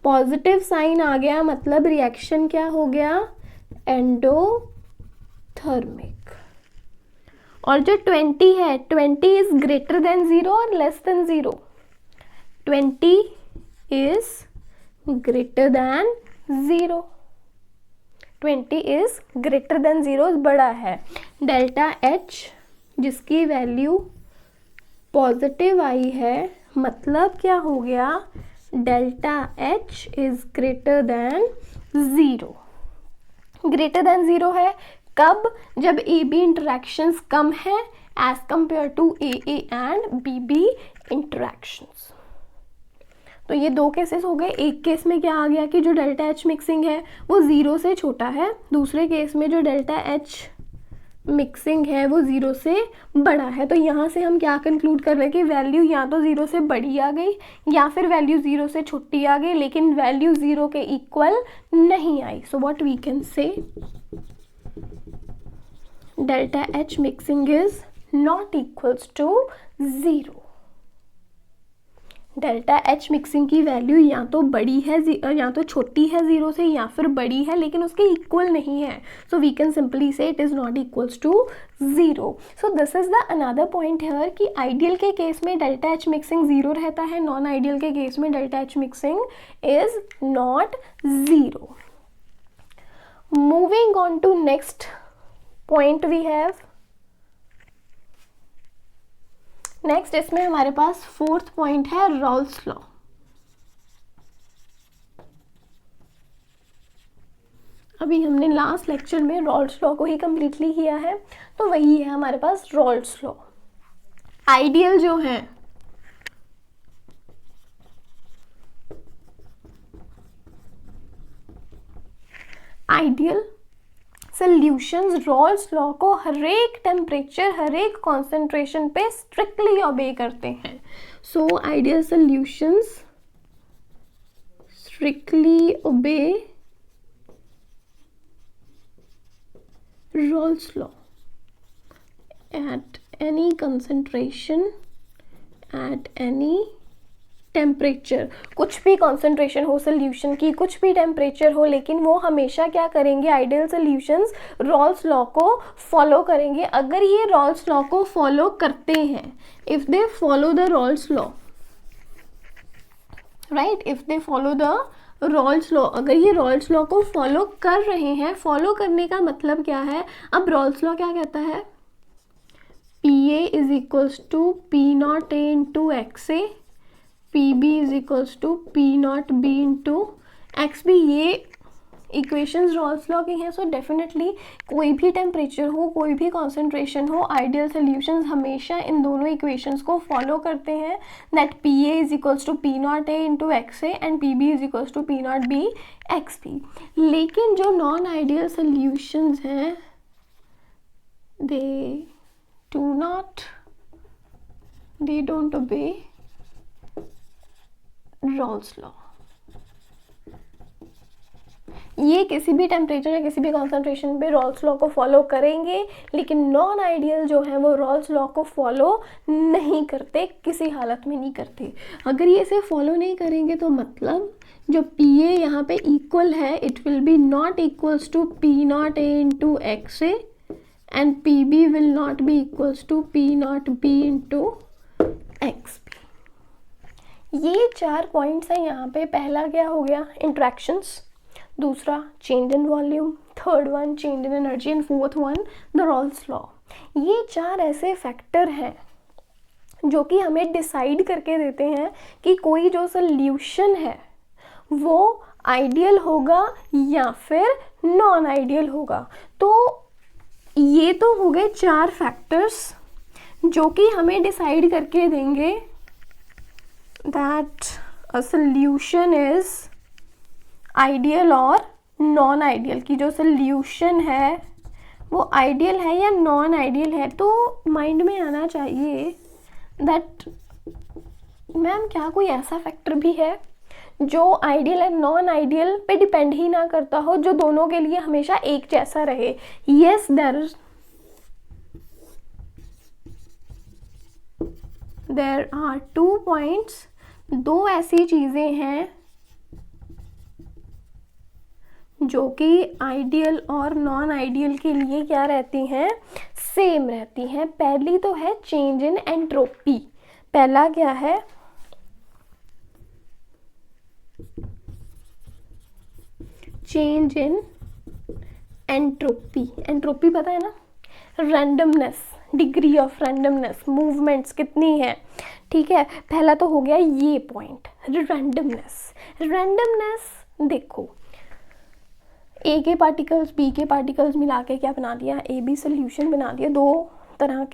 पॉजिटिव साइन आ गया मतलब रिएक्शन क्या हो गया, एंडोथर्मिक। और जो 20 है, 20 इज ग्रेटर देन 0 और less than 0? 20 is greater than 0, 20 is greater than 0, बड़ा है। डेल्टा एच जिसकी वैल्यू पॉजिटिव आई है, मतलब क्या हो गया, delta H is greater than 0। Greater than 0 है कब? जब ए बी इंटरेक्शंस कम है as compare to A and B B interactions. तो ये दो केसेस हो गए। एक केस में क्या आ गया कि जो डेल्टा एच मिक्सिंग है वो 0 से छोटा है, दूसरे केस में जो डेल्टा एच मिक्सिंग है वो 0 से बड़ा है। तो यहाँ से हम क्या कंक्लूड कर रहे हैं कि वैल्यू या तो 0 से बड़ी आ गई या फिर वैल्यू 0 से छोटी आ गई, लेकिन वैल्यू 0 के इक्वल नहीं आई। So what we can say, delta H mixing is not equals to 0। Delta H mixing की वैल्यू या तो बड़ी है, या तो छोटी है 0 से, या फिर बड़ी है लेकिन उसके इक्वल नहीं है। So we can simply say it is not equals to 0। So this is the another point here कि आइडियल के केस में डेल्टा एच मिक्सिंग 0 रहता है, नॉन आइडियल के केस में delta H mixing is not 0। Moving on to next point we have next, इसमें हमारे पास फोर्थ पॉइंट है रॉल्स लॉ। अभी हमने लास्ट लेक्चर में रॉल्स लॉ को ही कंप्लीटली किया है, तो वही है हमारे पास रॉल्स लॉ। आइडियल जो है, आइडियल सॉल्यूशंस रॉल्स लॉ को हर एक टेम्परेचर, हर एक कॉन्सेंट्रेशन पे स्ट्रिक्टली ओबे करते हैं। So ideal solutions strictly obey Raoult's law at any concentration, at any temperature. कुछ भी कॉन्सेंट्रेशन हो सोल्यूशन की, कुछ भी टेम्परेचर हो, लेकिन वो हमेशा क्या करेंगे, आइडियल सोल्यूशंस रॉल्स लॉ को फॉलो करेंगे। अगर ये रॉल्स लॉ को फॉलो करते हैं, if they follow the Raoult's law, right, if they follow the Raoult's law, अगर ये रॉल्स लॉ को फॉलो कर रहे हैं, फॉलो करने का मतलब क्या है, अब रॉल्स लॉ क्या कहता है, P A is equals to P not A into X A, P B is equals to P not B into X B. ये इक्वेशंस रॉल्स लॉ की हैं। सो डेफिनेटली कोई भी टेम्परेचर हो, कोई भी कॉन्सेंट्रेशन हो, आइडियल सोल्यूशंस हमेशा इन दोनों इक्वेशंस को फॉलो करते हैं, that P A is equals to P not A into X A and P B is equals to P not B X B. लेकिन जो नॉन आइडियल सोल्यूशंस हैं, they don't obey Raoult's law. ये किसी भी temperature या किसी भी concentration पे रॉल्स लॉ को फॉलो करेंगे, लेकिन नॉन आइडियल जो है वो रॉल्स लॉ को फॉलो नहीं करते, किसी हालत में नहीं करते। अगर ये इसे फॉलो नहीं करेंगे तो मतलब जो पी ए यहाँ पे इक्वल है, it will be not equals to P not A into X A and P B will not be equals to P not B into X B. ये 4 पॉइंट्स हैं यहाँ पे। पहला क्या हो गया, इंट्रैक्शंस, दूसरा change in volume, third one change in energy and fourth one the Raoult's law. ये 4 ऐसे फैक्टर हैं जो कि हमें डिसाइड करके देते हैं कि कोई जो सोल्यूशन है वो आइडियल होगा या फिर नॉन आइडियल होगा। तो ये तो हो गए 4 फैक्टर्स जो कि हमें डिसाइड करके देंगे that a solution is ideal और नॉन आइडियल, की जो सोल्यूशन है वो आइडियल है या नॉन आइडियल है। तो माइंड में आना चाहिए दैट मैम क्या कोई ऐसा फैक्टर भी है जो आइडियल एंड नॉन आइडियल पे डिपेंड ही ना करता हो, जो दोनों के लिए हमेशा एक जैसा रहे। यस, देयर आर 2 पॉइंट्स, 2 ऐसी चीज़ें हैं जो कि आइडियल और नॉन आइडियल के लिए क्या रहती हैं, सेम रहती हैं। पहली तो है चेंज इन एंट्रोपी। पहला क्या है, चेंज इन एंट्रोपी। एंट्रोपी पता है ना, randomness, degree of randomness, movements कितनी है, ठीक है। पहला तो हो गया ये पॉइंट, रैंडमनेस। रैंडमनेस देखो, ए के पार्टिकल्स बी के पार्टिकल्स मिला के क्या बना दिया, ए बी सोल्यूशन बना दिया। दो तरह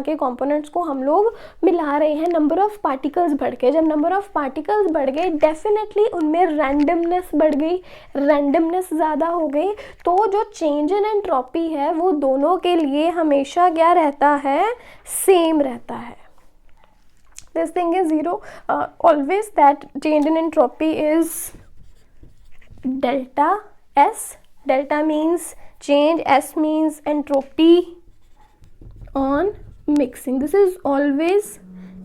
के कंपोनेंट्स को हम लोग मिला रहे हैं, नंबर ऑफ पार्टिकल्स बढ़ गए। जब नंबर ऑफ पार्टिकल्स बढ़ गए डेफिनेटली उनमें रैंडमनेस बढ़ गई, रैंडमनेस ज़्यादा हो गई। तो जो चेंज इन एंट्रोपी है वो दोनों के लिए हमेशा क्या रहता है, सेम रहता है। This thing is zero, always that change in entropy is delta S. Delta means change, S means entropy on mixing. This is always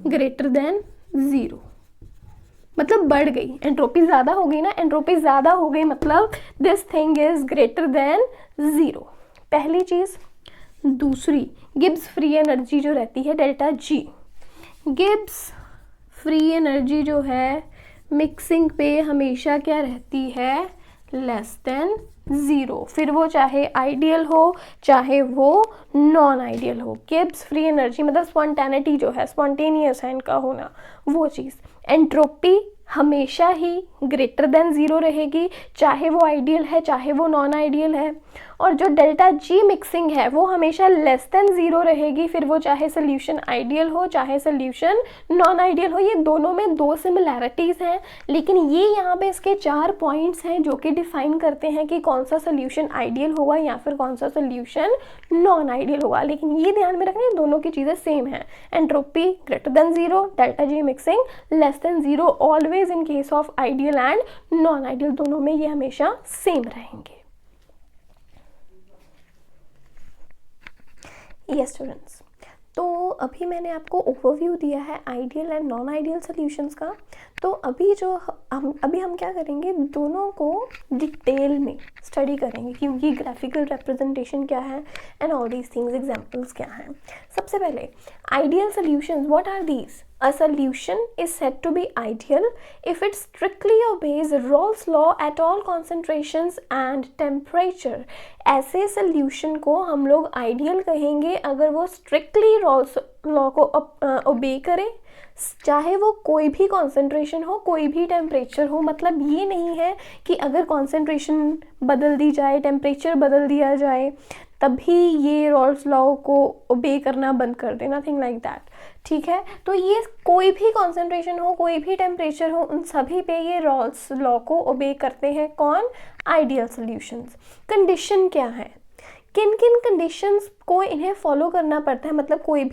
greater than zero. मतलब बढ़ गई, एंट्रोपी ज़्यादा हो गई ना, एंट्रोपी ज़्यादा हो गई मतलब this thing is greater than zero, पहली चीज़। दूसरी, गिब्स फ्री एनर्जी जो रहती है delta G, Gibbs free energy जो है मिक्सिंग पे हमेशा क्या रहती है, लेस देन ज़ीरो। फिर वो चाहे आइडियल हो चाहे वो नॉन आइडियल हो। गिब्स फ्री एनर्जी मतलब स्पॉन्टेनिटी जो है, स्पॉन्टेनियस है इनका होना, वो चीज़। एंट्रोपी हमेशा ही ग्रेटर देन ज़ीरो रहेगी, चाहे वो आइडियल है चाहे वो नॉन आइडियल है। और जो डेल्टा जी मिक्सिंग है वो हमेशा लेस देन ज़ीरो रहेगी, फिर वो चाहे सोल्यूशन आइडियल हो चाहे सोल्यूशन नॉन आइडियल हो। ये दोनों में दो सिमिलैरिटीज़ हैं, लेकिन ये यहाँ पे इसके 4 पॉइंट्स हैं जो कि डिफाइन करते हैं कि कौन सा सोल्यूशन आइडियल होगा या फिर कौन सा सोल्यूशन नॉन आइडियल होगा। लेकिन ये ध्यान में रखना, दोनों की चीज़ें सेम हैं। Entropy greater than zero, delta G mixing less than zero, always in case of ideal and non ideal, दोनों में ये हमेशा सेम रहेंगे। यस स्टूडेंट्स, तो अभी मैंने आपको ओवरव्यू दिया है ideal and non ideal solutions का। तो अभी हम क्या करेंगे, दोनों को डिटेल में स्टडी करेंगे कि उनकी ग्राफिकल रिप्रेजेंटेशन क्या है and all these things, examples क्या हैं। सबसे पहले ideal solutions, what are these? A solution is said to be ideal if it strictly obeys Rolle's law at all concentrations and temperature. ऐसे solution को हम लोग ideal कहेंगे अगर वो strictly Rolle's law को obey करे, चाहे वो कोई भी concentration हो, कोई भी temperature हो। मतलब ये नहीं है कि अगर concentration बदल दी जाए, temperature बदल दिया जाए तभी ये रॉल्स लॉ को ओबे करना बंद कर दे, नथिंग लाइक दैट, ठीक है। तो ये कोई भी कॉन्सेंट्रेशन हो, कोई भी टेम्परेचर हो, उन सभी पे ये रॉल्स लॉ को ओबे करते हैं। कौन? Ideal solutions. कंडीशन क्या है, किन किन कंडीशंस को इन्हें फॉलो करना पड़ता है, मतलब कोई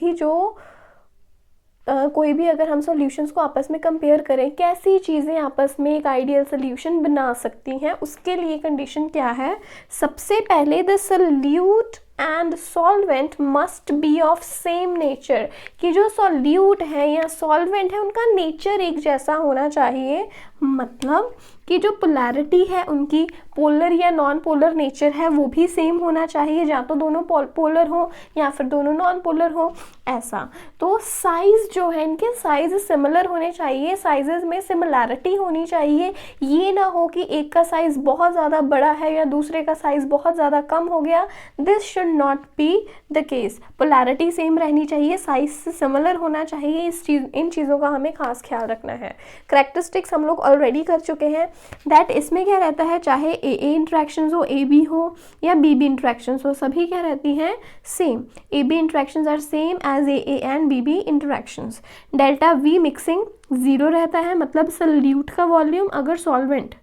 भी अगर हम सॉल्यूशंस को आपस में कंपेयर करें, कैसी चीज़ें आपस में एक आइडियल सॉल्यूशन बना सकती हैं, उसके लिए कंडीशन क्या है। सबसे पहले the solute and solvent must be of same nature, कि जो सॉल्यूट है या सॉल्वेंट है उनका नेचर एक जैसा होना चाहिए। मतलब कि जो पोलैरिटी है उनकी, पोलर या नॉन पोलर नेचर है वो भी सेम होना चाहिए, या तो दोनों पोलर हो या फिर दोनों नॉन पोलर हो, ऐसा। तो साइज जो है, इनके साइज सिमिलर होने चाहिए, साइजेस में सिमिलैरिटी होनी चाहिए। ये ना हो कि एक का साइज बहुत ज़्यादा बड़ा है या दूसरे का साइज बहुत ज़्यादा कम हो गया, this should not be the case. Polarity same रहनी चाहिए, साइज से सिमिलर होना चाहिए, इन चीज़ों का हमें खास ख्याल रखना है। कैरेक्टरिस्टिक्स हम लोग ऑलरेडी कर चुके हैं, दैट इसमें क्या रहता है, चाहे ए इंट्रैक्शंस हो, ए बी हो या बी बी इंट्रैक्शंस हो, सभी क्या रहती हैं, same. A B interactions are same as A and B B interactions. Delta V mixing zero रहता है, मतलब सॉल्यूट का वॉल्यूम अगर सॉल्वेंट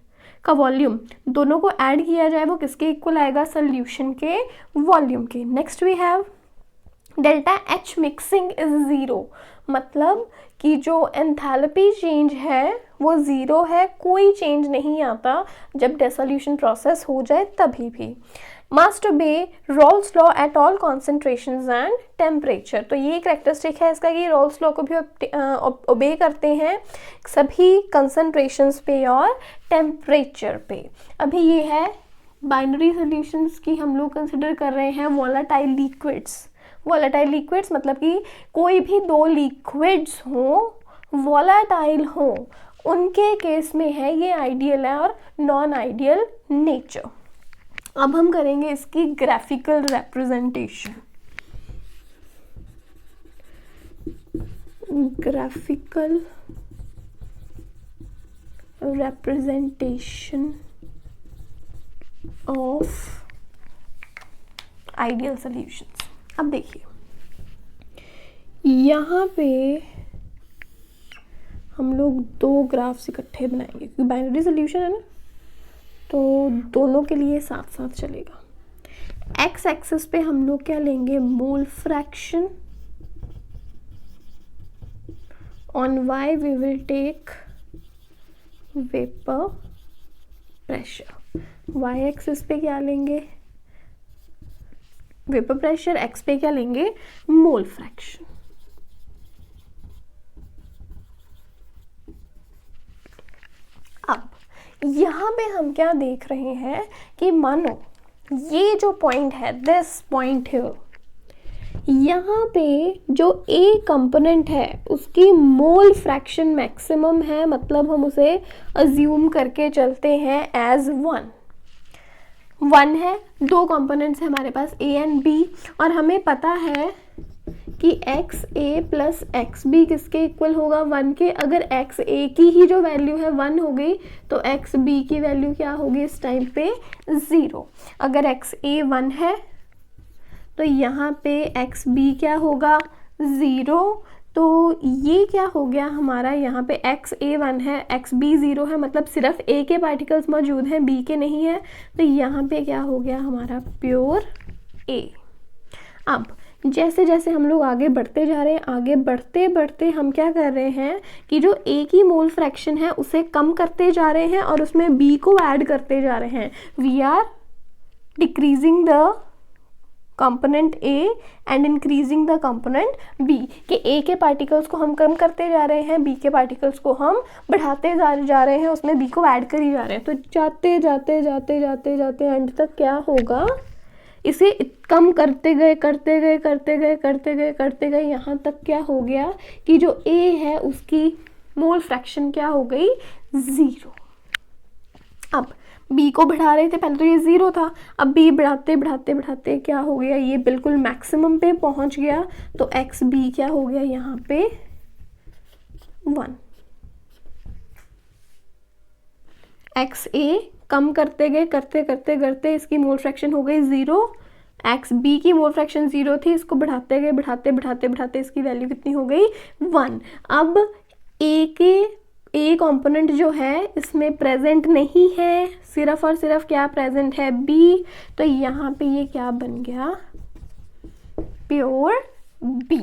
का वॉल्यूम दोनों को ऐड किया जाए वो किसके इक्वल आएगा, सॉल्यूशन के वॉल्यूम के। Next we have delta H mixing is zero, मतलब कि जो एंथैल्पी चेंज है वो ज़ीरो है, कोई चेंज नहीं आता जब डिसोल्यूशन प्रोसेस हो जाए तभी भी। मस्ट ओबे Raoult's law at all concentrations and temperature. तो ये कैरेक्टरिस्टिक है इसका कि रॉल्स लॉ को भी ओबे करते हैं सभी कंसंट्रेशंस पे और टेम्परेचर पे। अभी ये है बाइनरी सॉल्यूशंस की हम लोग कंसिडर कर रहे हैं वोलेटाइल लिक्विड्स। वोलेटाइल लिक्विड्स मतलब कि कोई भी दो लिक्विड्स हों, वोलेटाइल हों, उनके केस में है ये आइडियल है और नॉन आइडियल नेचर। अब हम करेंगे इसकी graphical representation. Graphical representation of ideal solutions. अब देखिए यहाँ पे हम लोग दो ग्राफ्स इकट्ठे बनाएंगे क्योंकि बाइनरी सॉल्यूशन है ना, तो दोनों के लिए साथ साथ चलेगा। एक्स एक्सिस पे हम लोग क्या लेंगे, mole fraction. On Y we will take vapour pressure. Y axis पे क्या लेंगे, वेपर प्रेशर। एक्स पे क्या लेंगे, मोल फ्रैक्शन। अब यहाँ पे हम क्या देख रहे हैं कि मानो ये जो पॉइंट है, दिस पॉइंट है, यहाँ पे जो ए कंपोनेंट है उसकी मोल फ्रैक्शन मैक्सिमम है, मतलब हम उसे अज्यूम करके चलते हैं एज 1 है। दो कंपोनेंट्स हैं हमारे पास ए एंड बी, और हमें पता है कि एक्स ए प्लस एक्स बी किसके इक्वल होगा, 1 के। अगर एक्स ए की ही जो वैल्यू है 1 हो गई तो एक्स बी की वैल्यू क्या होगी इस टाइम पे, 0। अगर एक्स ए 1 है तो यहाँ पे एक्स बी क्या होगा, 0। तो ये क्या हो गया हमारा, यहाँ पे एक्स ए 1 है, एक्स बी 0 है, मतलब सिर्फ ए के पार्टिकल्स मौजूद हैं, बी के नहीं है। तो यहाँ पे क्या हो गया हमारा, प्योर ए। अब जैसे जैसे हम लोग आगे बढ़ते जा रहे हैं, आगे बढ़ते बढ़ते हम क्या कर रहे हैं कि जो ए की मोल फ्रैक्शन है उसे कम करते जा रहे हैं और उसमें बी को ऐड करते जा रहे हैं। We are decreasing the component A and increasing the component B, कि ए के पार्टिकल्स को हम कम करते जा रहे हैं, बी के पार्टिकल्स को हम बढ़ाते जा रहे हैं, उसमें बी को ऐड कर ही जा रहे हैं। तो जाते जाते जाते जाते जाते एंड तक क्या होगा, इसे कम करते गए करते गए करते गए करते गए करते गए, यहाँ तक क्या हो गया कि जो ए है उसकी मोल फ्रैक्शन क्या हो गई, 0। अब बी को बढ़ा रहे थे, पहले तो ये 0 था, अब बी बढ़ाते बढ़ाते बढ़ाते क्या हो गया, ये बिल्कुल मैक्सिमम पे पहुंच गया। तो एक्स बी क्या हो गया यहाँ पे, 1। एक्स ए कम करते गए करते करते करते इसकी मोल फ्रैक्शन हो गई 0। एक्स बी की मोल फ्रैक्शन 0 थी, इसको बढ़ाते गए बढ़ाते बढ़ाते बढ़ाते इसकी वैल्यू कितनी हो गई, 1। अब ए कंपोनेंट जो है इसमें प्रेजेंट नहीं है, सिर्फ और सिर्फ क्या प्रेजेंट है, बी। तो यहाँ पे ये क्या बन गया, प्योर बी।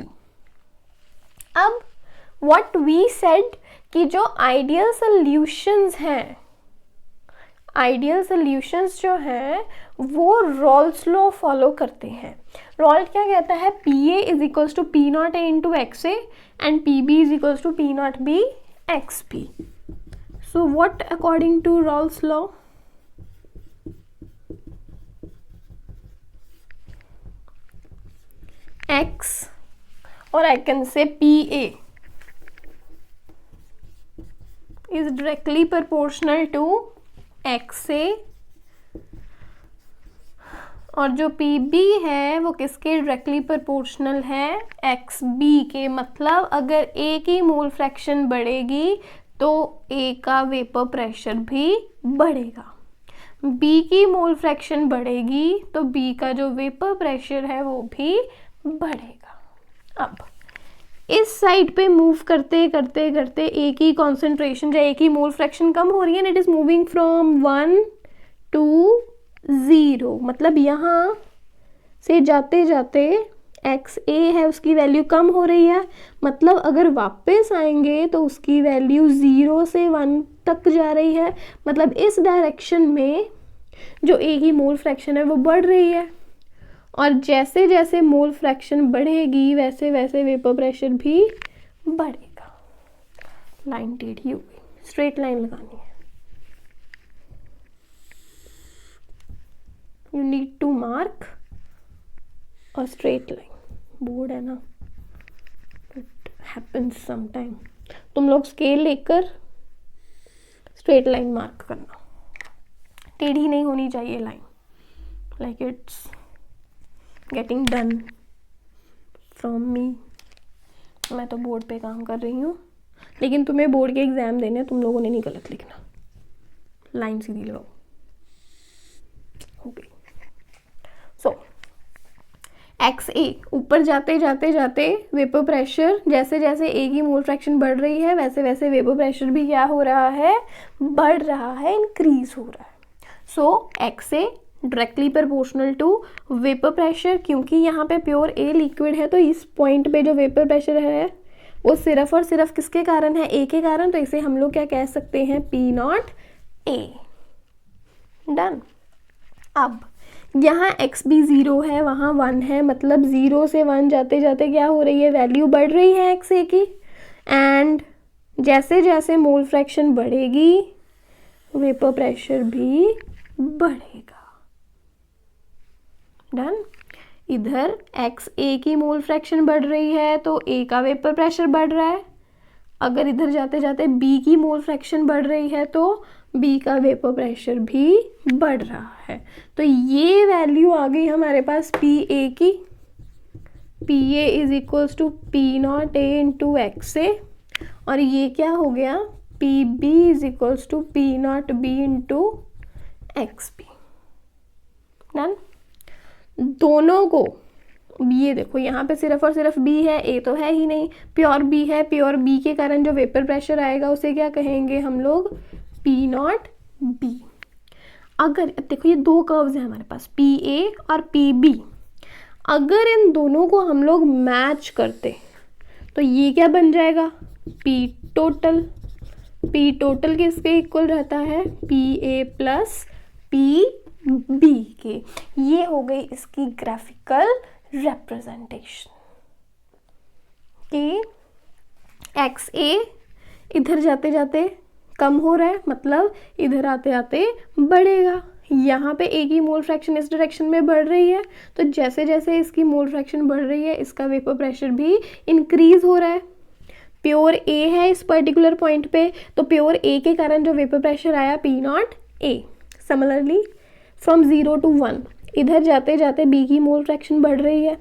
अब व्हाट वी सेड कि जो आइडियल सॉल्यूशंस हैं, आइडियल सॉल्यूशंस जो हैं वो रॉल्स लॉ फॉलो करते हैं। रॉल्ट क्या कहता है, P A is equals to P not A into X A and P B is equals to P not B X P. So what according to Raoult's law, X और I can say PA is directly proportional to XA, और जो PB है वो किसके directly proportional है, XB के। मतलब अगर A की मोल फ्रैक्शन बढ़ेगी तो A का वेपर प्रेशर भी बढ़ेगा, B की मोल फ्रैक्शन बढ़ेगी तो B का जो वेपर प्रेशर है वो भी बढ़ेगा। अब इस साइड पे मूव करते करते करते A की कॉन्सेंट्रेशन या A की मोल फ्रैक्शन कम हो रही है, it is moving from 1 to 0। मतलब यहाँ से जाते जाते एक्स ए है उसकी वैल्यू कम हो रही है, मतलब अगर वापस आएंगे तो उसकी वैल्यू 0 से 1 तक जा रही है। मतलब इस डायरेक्शन में जो ए की मोल फ्रैक्शन है वो बढ़ रही है, और जैसे जैसे मोल फ्रैक्शन बढ़ेगी वैसे वैसे वेपर प्रेशर भी बढ़ेगा। लाइन टेढ़ी हो गई, स्ट्रेट लाइन लगानी है। You need to mark a straight line. Board है ना, इट हैपन्स समटाइम। तुम लोग स्केल लेकर स्ट्रेट लाइन मार्क करना, टेढ़ी नहीं होनी चाहिए line, like it's getting done from me. मैं तो बोर्ड पे काम कर रही हूँ, लेकिन तुम्हें बोर्ड के एग्जाम देने, तुम लोगों ने नहीं गलत लिखना। लाइन सीधी लगाओ। ओके, सो एक्स ए ऊपर जाते जाते जाते वेपर प्रेशर, जैसे जैसे ए की मोल फ्रैक्शन बढ़ रही है वैसे वैसे वेपर प्रेशर भी क्या हो रहा है, बढ़ रहा है, इंक्रीज हो रहा है। So X A directly proportional to vapour pressure, क्योंकि यहाँ पे प्योर ए लिक्विड है तो इस पॉइंट पे जो वेपर प्रेशर है वो सिर्फ और सिर्फ किसके कारण है, ए के कारण। तो इसे हम लोग क्या कह सकते हैं, पी नॉट ए। डन। अब यहाँ एक्स भी 0 है, वहाँ 1 है, मतलब 0 से 1 जाते जाते क्या हो रही है, वैल्यू बढ़ रही है एक्स ए की। एंड जैसे जैसे मोल फ्रैक्शन बढ़ेगी वेपर प्रेशर भी बढ़ेगा। डन। इधर एक्स ए की मोल फ्रैक्शन बढ़ रही है तो ए का वेपर प्रेशर बढ़ रहा है। अगर इधर जाते जाते बी की मोल फ्रैक्शन बढ़ रही है तो बी का वेपर प्रेशर भी बढ़ रहा है। तो ये वैल्यू आ गई हमारे पास पी ए की। P A is equals to P not A into X A, और ये क्या हो गया, P B is equals to P not B into X B. Done. दोनों को, ये देखो यहाँ पे सिर्फ और सिर्फ बी है, ए तो है ही नहीं, प्योर बी है। प्योर बी के कारण जो वेपर प्रेशर आएगा उसे क्या कहेंगे हम लोग, पी नॉट बी। अगर देखो ये दो कर्व्स हैं हमारे पास, पी ए और पी बी, अगर इन दोनों को हम लोग मैच करते तो ये क्या बन जाएगा, पी टोटल। पी टोटल किसके इक्वल रहता है, P A plus P B के। ये हो गई इसकी ग्राफिकल रिप्रेजेंटेशन कि एक्स ए इधर जाते जाते कम हो रहा है, मतलब इधर आते आते बढ़ेगा। यहाँ पे ए की मोल फ्रैक्शन इस डायरेक्शन में बढ़ रही है, तो जैसे जैसे इसकी मोल फ्रैक्शन बढ़ रही है इसका वेपर प्रेशर भी इंक्रीज हो रहा है। प्योर ए है इस पर्टिकुलर पॉइंट पे, तो प्योर ए के कारण जो वेपर प्रेशर आया P not a. Similarly from 0 to 1 इधर जाते जाते बी की मोल फ्रैक्शन बढ़ रही है।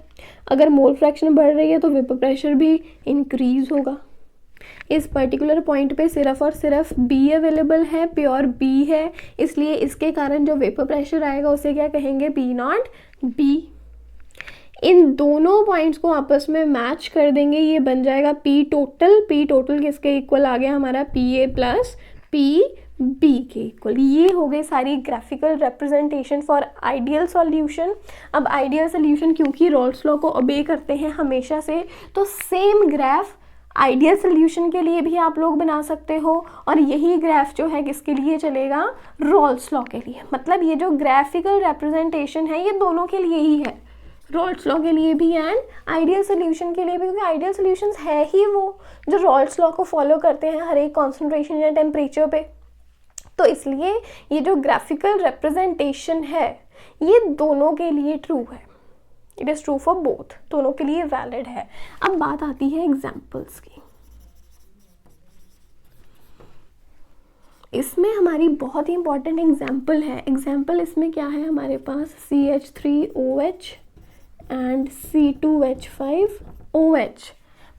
अगर मोल फ्रैक्शन बढ़ रही है तो वेपर प्रेशर भी इंक्रीज होगा। इस पर्टिकुलर पॉइंट पे सिर्फ और सिर्फ बी अवेलेबल है, प्योर बी है, इसलिए इसके कारण जो वेपर प्रेशर आएगा उसे क्या कहेंगे, पी नॉट बी। इन दोनों पॉइंट्स को आपस में मैच कर देंगे, ये बन जाएगा पी टोटल। पी टोटल किसके इक्वल आ गया हमारा, P A plus P B के इक्वल। ये हो गई सारी graphical representation for ideal solution. अब आइडियल सॉल्यूशन क्योंकि रॉल्स लॉ को ओबे करते हैं हमेशा से, तो सेम ग्राफ आइडियल सॉल्यूशन के लिए भी आप लोग बना सकते हो, और यही ग्राफ जो है किसके लिए चलेगा, रॉल्स लॉ के लिए। मतलब ये जो ग्राफिकल रिप्रेजेंटेशन है ये दोनों के लिए ही है, रॉल्स लॉ के लिए भी एंड आइडियल सॉल्यूशन के लिए भी, क्योंकि आइडियल सॉल्यूशंस है ही वो जो रॉल्स लॉ को फॉलो करते हैं हर एक कॉन्सेंट्रेशन या टेम्परेचर पे। तो इसलिए ये जो ग्राफिकल रिप्रेजेंटेशन है ये दोनों के लिए ट्रू है, it is true for both, दोनों के लिए वैलिड है। अब बात आती है एग्जाम्पल्स की। इसमें हमारी बहुत ही इंपॉर्टेंट एग्जाम्पल है। एग्जाम्पल इसमें क्या है हमारे पास, CH3OH and C2H5OH,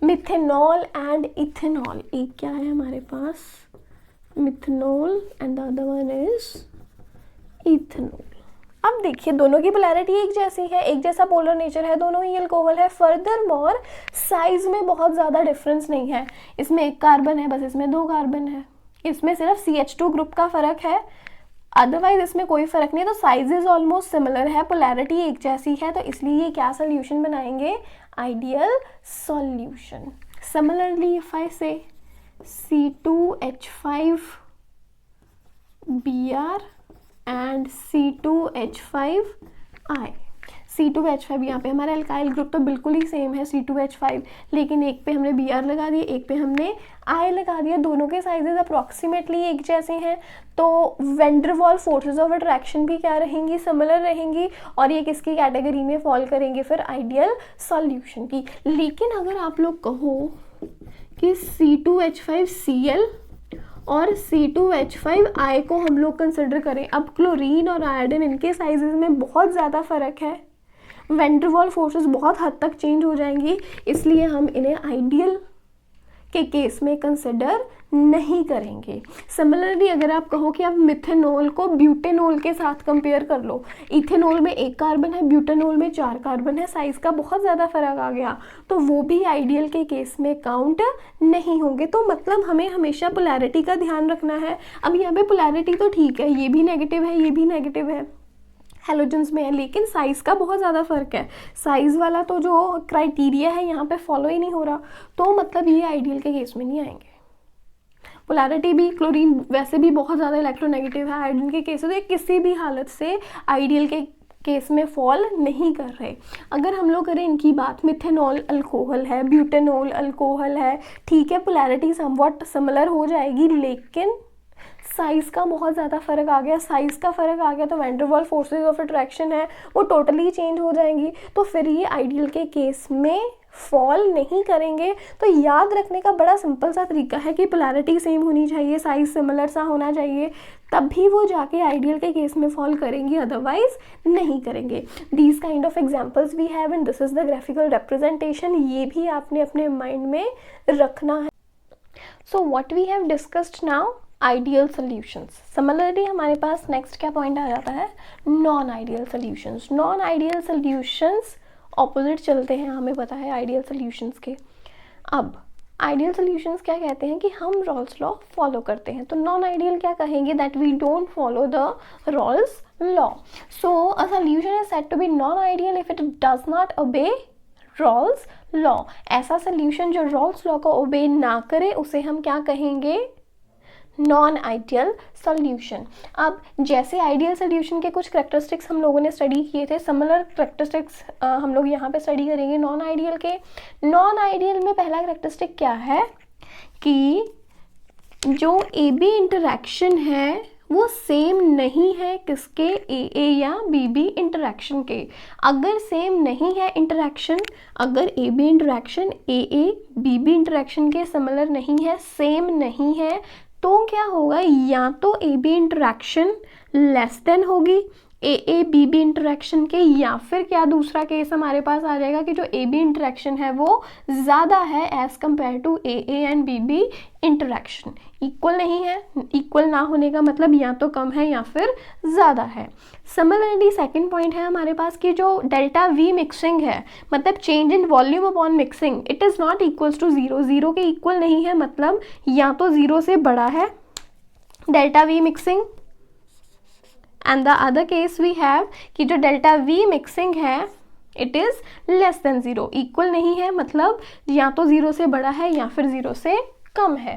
methanol and ethanol. एक क्या है हमारे पास, methanol and the other one is ethanol. अब देखिए दोनों की पोलैरिटी एक जैसी है, एक जैसा पोलर नेचर है, दोनों ही अल्कोहल है। फर्दर मोर साइज में बहुत ज़्यादा डिफरेंस नहीं है, इसमें 1 कार्बन है बस, इसमें 2 कार्बन है, इसमें सिर्फ CH2 ग्रुप का फ़र्क है, अदरवाइज इसमें कोई फ़र्क नहीं है। तो साइजेज ऑलमोस्ट सिमिलर है, पोलैरिटी एक जैसी है, तो इसलिए ये क्या सोल्यूशन बनाएंगे, ideal solution. Similarly if I से C2H5Br एंड C2H5I। C2H5 यहाँ पे हमारा एल्काइल ग्रुप तो बिल्कुल ही सेम है C2H5, लेकिन एक पे हमने Br लगा दिया, एक पे हमने I लगा दिया। दोनों के साइजेस अप्रॉक्सीमेटली एक जैसे हैं, तो वेंडरवॉल फोर्सेस ऑफ अट्रैक्शन भी क्या रहेंगी, सिमिलर रहेंगी, और ये किसकी कैटेगरी में फॉल करेंगे फिर, आइडियल सॉल्यूशन की। लेकिन अगर आप लोग कहो कि C2H5Cl और C2H5I को हम लोग कंसिडर करें, अब क्लोरीन और आयोडीन इनके साइजेस में बहुत ज़्यादा फ़र्क है, वेंडरवॉल फोर्सेस बहुत हद तक चेंज हो जाएंगी, इसलिए हम इन्हें आइडियल के केस में कंसिडर नहीं करेंगे। सिमिलरली अगर आप कहो कि आप मिथेनॉल को ब्यूटेनॉल के साथ कंपेयर कर लो, इथेनॉल में 1 कार्बन है, ब्यूटेनॉल में 4 कार्बन है, साइज का बहुत ज़्यादा फर्क आ गया, तो वो भी आइडियल के केस में काउंट नहीं होंगे। तो मतलब हमें हमेशा पोलैरिटी का ध्यान रखना है। अब यहाँ पे पोलैरिटी तो ठीक है, ये भी नेगेटिव है, ये भी नेगेटिव है, हैलोजेंस में है, लेकिन साइज़ का बहुत ज़्यादा फ़र्क है। साइज़ वाला तो जो क्राइटेरिया है यहाँ पे फॉलो ही नहीं हो रहा, तो मतलब ये आइडियल के केस में नहीं आएंगे। पोलैरिटी भी, क्लोरीन वैसे भी बहुत ज़्यादा इलेक्ट्रोनेगेटिव है आयोडीन के केस में, तो ये किसी भी हालत से आइडियल के केस में फॉल नहीं कर रहे। अगर हम लोग करें इनकी बात, मिथेनॉल अल्कोहल है, ब्यूटेनॉल अल्कोहल है, ठीक है, पोलैरिटी समवॉट सिमिलर हो जाएगी, लेकिन साइज़ का बहुत ज़्यादा फ़र्क आ गया। साइज़ का फ़र्क आ गया तो वैंडरवॉल फोर्सेस ऑफ अट्रैक्शन है वो टोटली चेंज हो जाएंगी, तो फिर ये आइडियल के केस में फॉल नहीं करेंगे। तो याद रखने का बड़ा सिंपल सा तरीका है कि पोलैरिटी सेम होनी चाहिए, साइज़ सिमिलर सा होना चाहिए, तभी वो जाके आइडियल के केस में फॉल करेंगी, अदरवाइज नहीं करेंगे। These kind of examples we have and this is the graphical representation, ये भी आपने अपने माइंड में रखना है। So what we have discussed now, ideal solutions. Similarly हमारे पास नेक्स्ट क्या पॉइंट आ जाता है, non ideal solutions. Non ideal solutions opposite चलते हैं, हमें पता है आइडियल सॉल्यूशंस के। अब आइडियल सॉल्यूशंस क्या कहते हैं कि हम रॉल्स लॉ फॉलो करते हैं, तो नॉन आइडियल क्या कहेंगे, that we don't follow the Raoult's law. So a solution is said to be non ideal if it does not obey Raoult's law. ऐसा सॉल्यूशन जो रॉल्स लॉ को obey ना करे उसे हम क्या कहेंगे, नॉन आइडियल सॉल्यूशन। अब जैसे आइडियल सॉल्यूशन के कुछ करेक्टरिस्टिक्स हम लोगों ने स्टडी किए थे, सिमिलर करेक्टरिस्टिक्स हम लोग यहाँ पे स्टडी करेंगे नॉन आइडियल के। नॉन आइडियल में पहला करेक्टरिस्टिक क्या है कि जो ए बी इंटरैक्शन है वो सेम नहीं है किसके, ए या बी इंटरैक्शन के। अगर सेम नहीं है इंटरैक्शन, अगर A B interaction A B interaction के सिमिलर नहीं है, सेम नहीं है, तो क्या होगा, या तो A B interaction less than होगी ए बी इंटरैक्शन के, या फिर क्या दूसरा केस हमारे पास आ जाएगा कि जो ए बी इंटरैक्शन है वो ज़्यादा है as compare to A and B interaction. Equal नहीं है, इक्वल ना होने का मतलब या तो कम है या फिर ज़्यादा है। सिमिलरली सेकंड पॉइंट है हमारे पास कि जो डेल्टा वी मिक्सिंग है, मतलब change in volume upon mixing, it is not equals to zero, zero के इक्वल नहीं है, मतलब या तो ज़ीरो से बड़ा है delta V mixing, and the other case we have कि जो डेल्टा वी मिक्सिंग है it is less than zero, equal नहीं है, मतलब या तो ज़ीरो से बड़ा है या फिर ज़ीरो से कम है।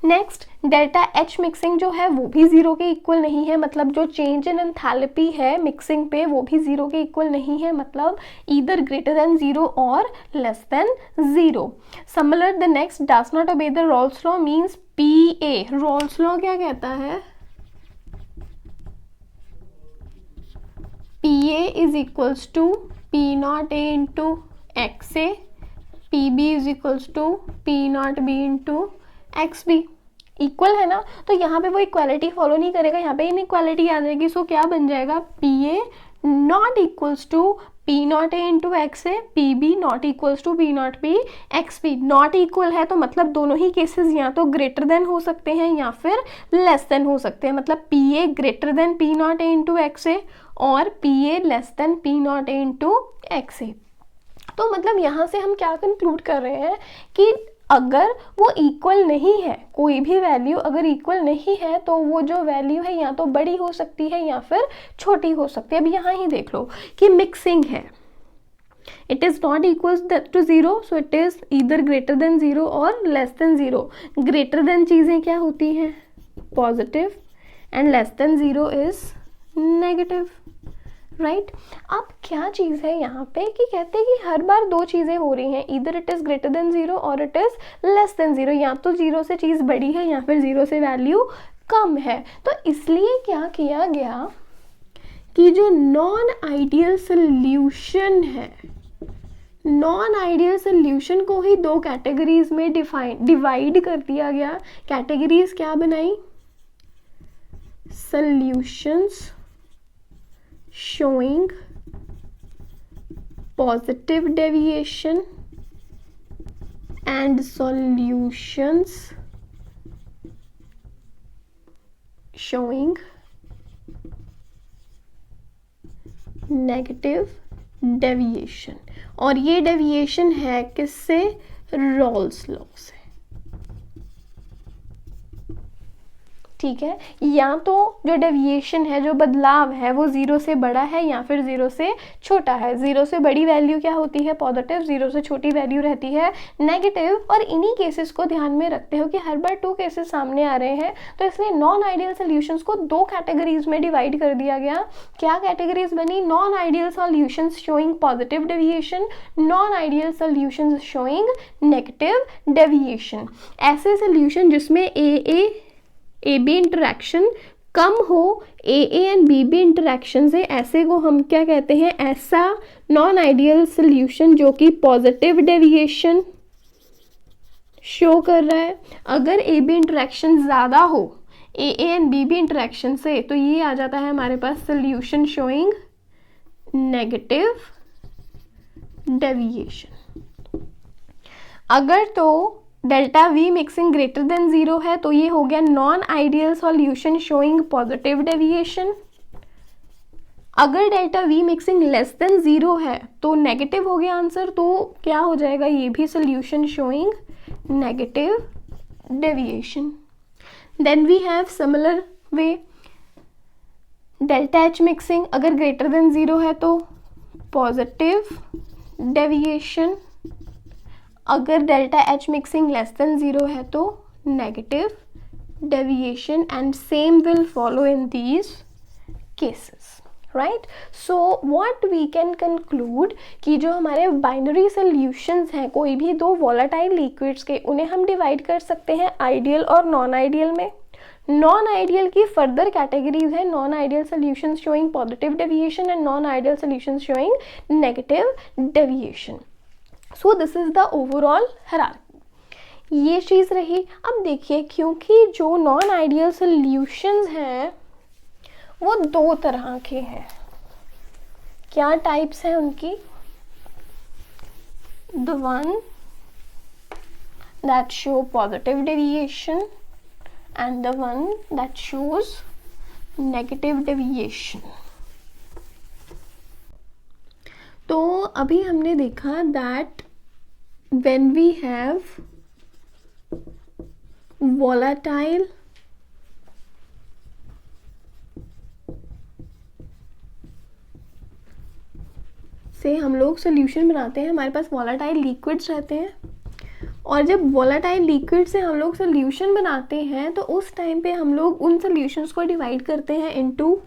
नेक्स्ट डेल्टा एच मिक्सिंग जो है वो भी ज़ीरो के इक्वल नहीं है, मतलब जो चेंज इन एंथैल्पी है मिक्सिंग पे वो भी ज़ीरो के इक्वल नहीं है, मतलब ईदर ग्रेटर देन ज़ीरो और less than zero. Similar the next does not obey the Raoult's law means P A. Raoult's law क्या कहता है, P A is equals to P not A into X A, P B is equals to P not B into X B. Equal है ना, तो यहाँ पे वो equality follow नहीं करेगा, यहाँ पे इनइक्वालिटी आ जाएगी। सो क्या बन जाएगा, P A not equals to P not A into X A, P B not equals to P not B X B. Not equal है तो मतलब दोनों ही केसेस या तो ग्रेटर देन हो सकते हैं या फिर लेस देन हो सकते हैं, मतलब P A greater than P not A into X A और P A less than P not A into X A. तो मतलब यहाँ से हम क्या कंक्लूड कर रहे हैं कि अगर वो इक्वल नहीं है, कोई भी वैल्यू अगर इक्वल नहीं है तो वो जो वैल्यू है या तो बड़ी हो सकती है या फिर छोटी हो सकती है। अब यहाँ ही देख लो कि मिक्सिंग है, it is not equal to zero, so it is either greater than zero और less than zero. Greater than चीज़ें क्या होती हैं, positive, and less than zero is negative, right. अब क्या चीज़ है यहाँ पे कि कहते हैं कि हर बार दो चीज़ें हो रही हैं, इधर it is greater than zero और it is less than zero, या तो ज़ीरो से चीज़ बड़ी है या फिर ज़ीरो से वैल्यू कम है। तो इसलिए क्या किया गया कि जो नॉन आइडियल सोल्यूशन है, नॉन आइडियल सोल्यूशन को ही दो कैटेगरीज में डिवाइड कर दिया गया। कैटेगरीज क्या बनाई? Solutions showing positive deviation and solutions showing negative deviation। और ये डेविएशन है किससे? रॉल्स लॉ से, ठीक है। या तो जो डेविएशन है, जो बदलाव है, वो ज़ीरो से बड़ा है या फिर ज़ीरो से छोटा है। ज़ीरो से बड़ी वैल्यू क्या होती है? पॉजिटिव। ज़ीरो से छोटी वैल्यू रहती है नेगेटिव। और इन्हीं केसेस को ध्यान में रखते हो कि हर बार टू केसेस सामने आ रहे हैं, तो इसलिए नॉन आइडियल सोल्यूशंस को दो कैटेगरीज में डिवाइड कर दिया गया। क्या कैटेगरीज बनी? Non ideal solutions showing positive deviation, non ideal solutions showing negative deviation. ऐसे सोल्यूशन जिसमें ए बी इंटरेक्शन कम हो, ए एंड बी इंटरेक्शन से, ऐसे को हम क्या कहते हैं? ऐसा नॉन आइडियल सोल्यूशन जो कि पॉजिटिव डेविएशन शो कर रहा है। अगर ए बी इंटरेक्शन ज़्यादा हो ए एंड बी इंटरेक्शन से, तो ये आ जाता है हमारे पास सोल्यूशन शोइंग नेगेटिव डेविएशन। अगर तो delta V mixing greater than zero है, तो ये हो गया non ideal solution showing positive deviation. अगर delta V mixing less than zero है तो नेगेटिव हो गया आंसर, तो क्या हो जाएगा? ये भी solution showing negative deviation. Then we have similar way, delta H mixing अगर ग्रेटर देन ज़ीरो है तो पॉजिटिव डेविएशन, अगर delta H mixing less than zero है तो negative deviation, and same will follow in these cases, right. So what we can conclude कि जो हमारे binary solutions हैं, कोई भी दो वॉलेटाइल लिक्विड्स के, उन्हें हम डिवाइड कर सकते हैं आइडियल और नॉन आइडियल में। नॉन आइडियल की फर्दर कैटेगरीज है non ideal solutions showing positive deviation and non ideal solutions showing negative deviation. So this is the overall hierarchy, ये चीज़ रही। अब देखिए, क्योंकि जो नॉन आइडियल सॉल्यूशंस हैं वो दो तरह के हैं, क्या टाइप्स हैं उनकी? The one that show positive deviation and the one that shows negative deviation। तो अभी हमने देखा that when we have volatile से हम लोग सोल्यूशन बनाते हैं, हमारे पास volatile liquids रहते हैं, और जब वॉलेटाइल लिक्विड से हम लोग सोल्यूशन बनाते हैं तो उस टाइम पे हम लोग उन सोल्यूशंस को डिवाइड करते हैं into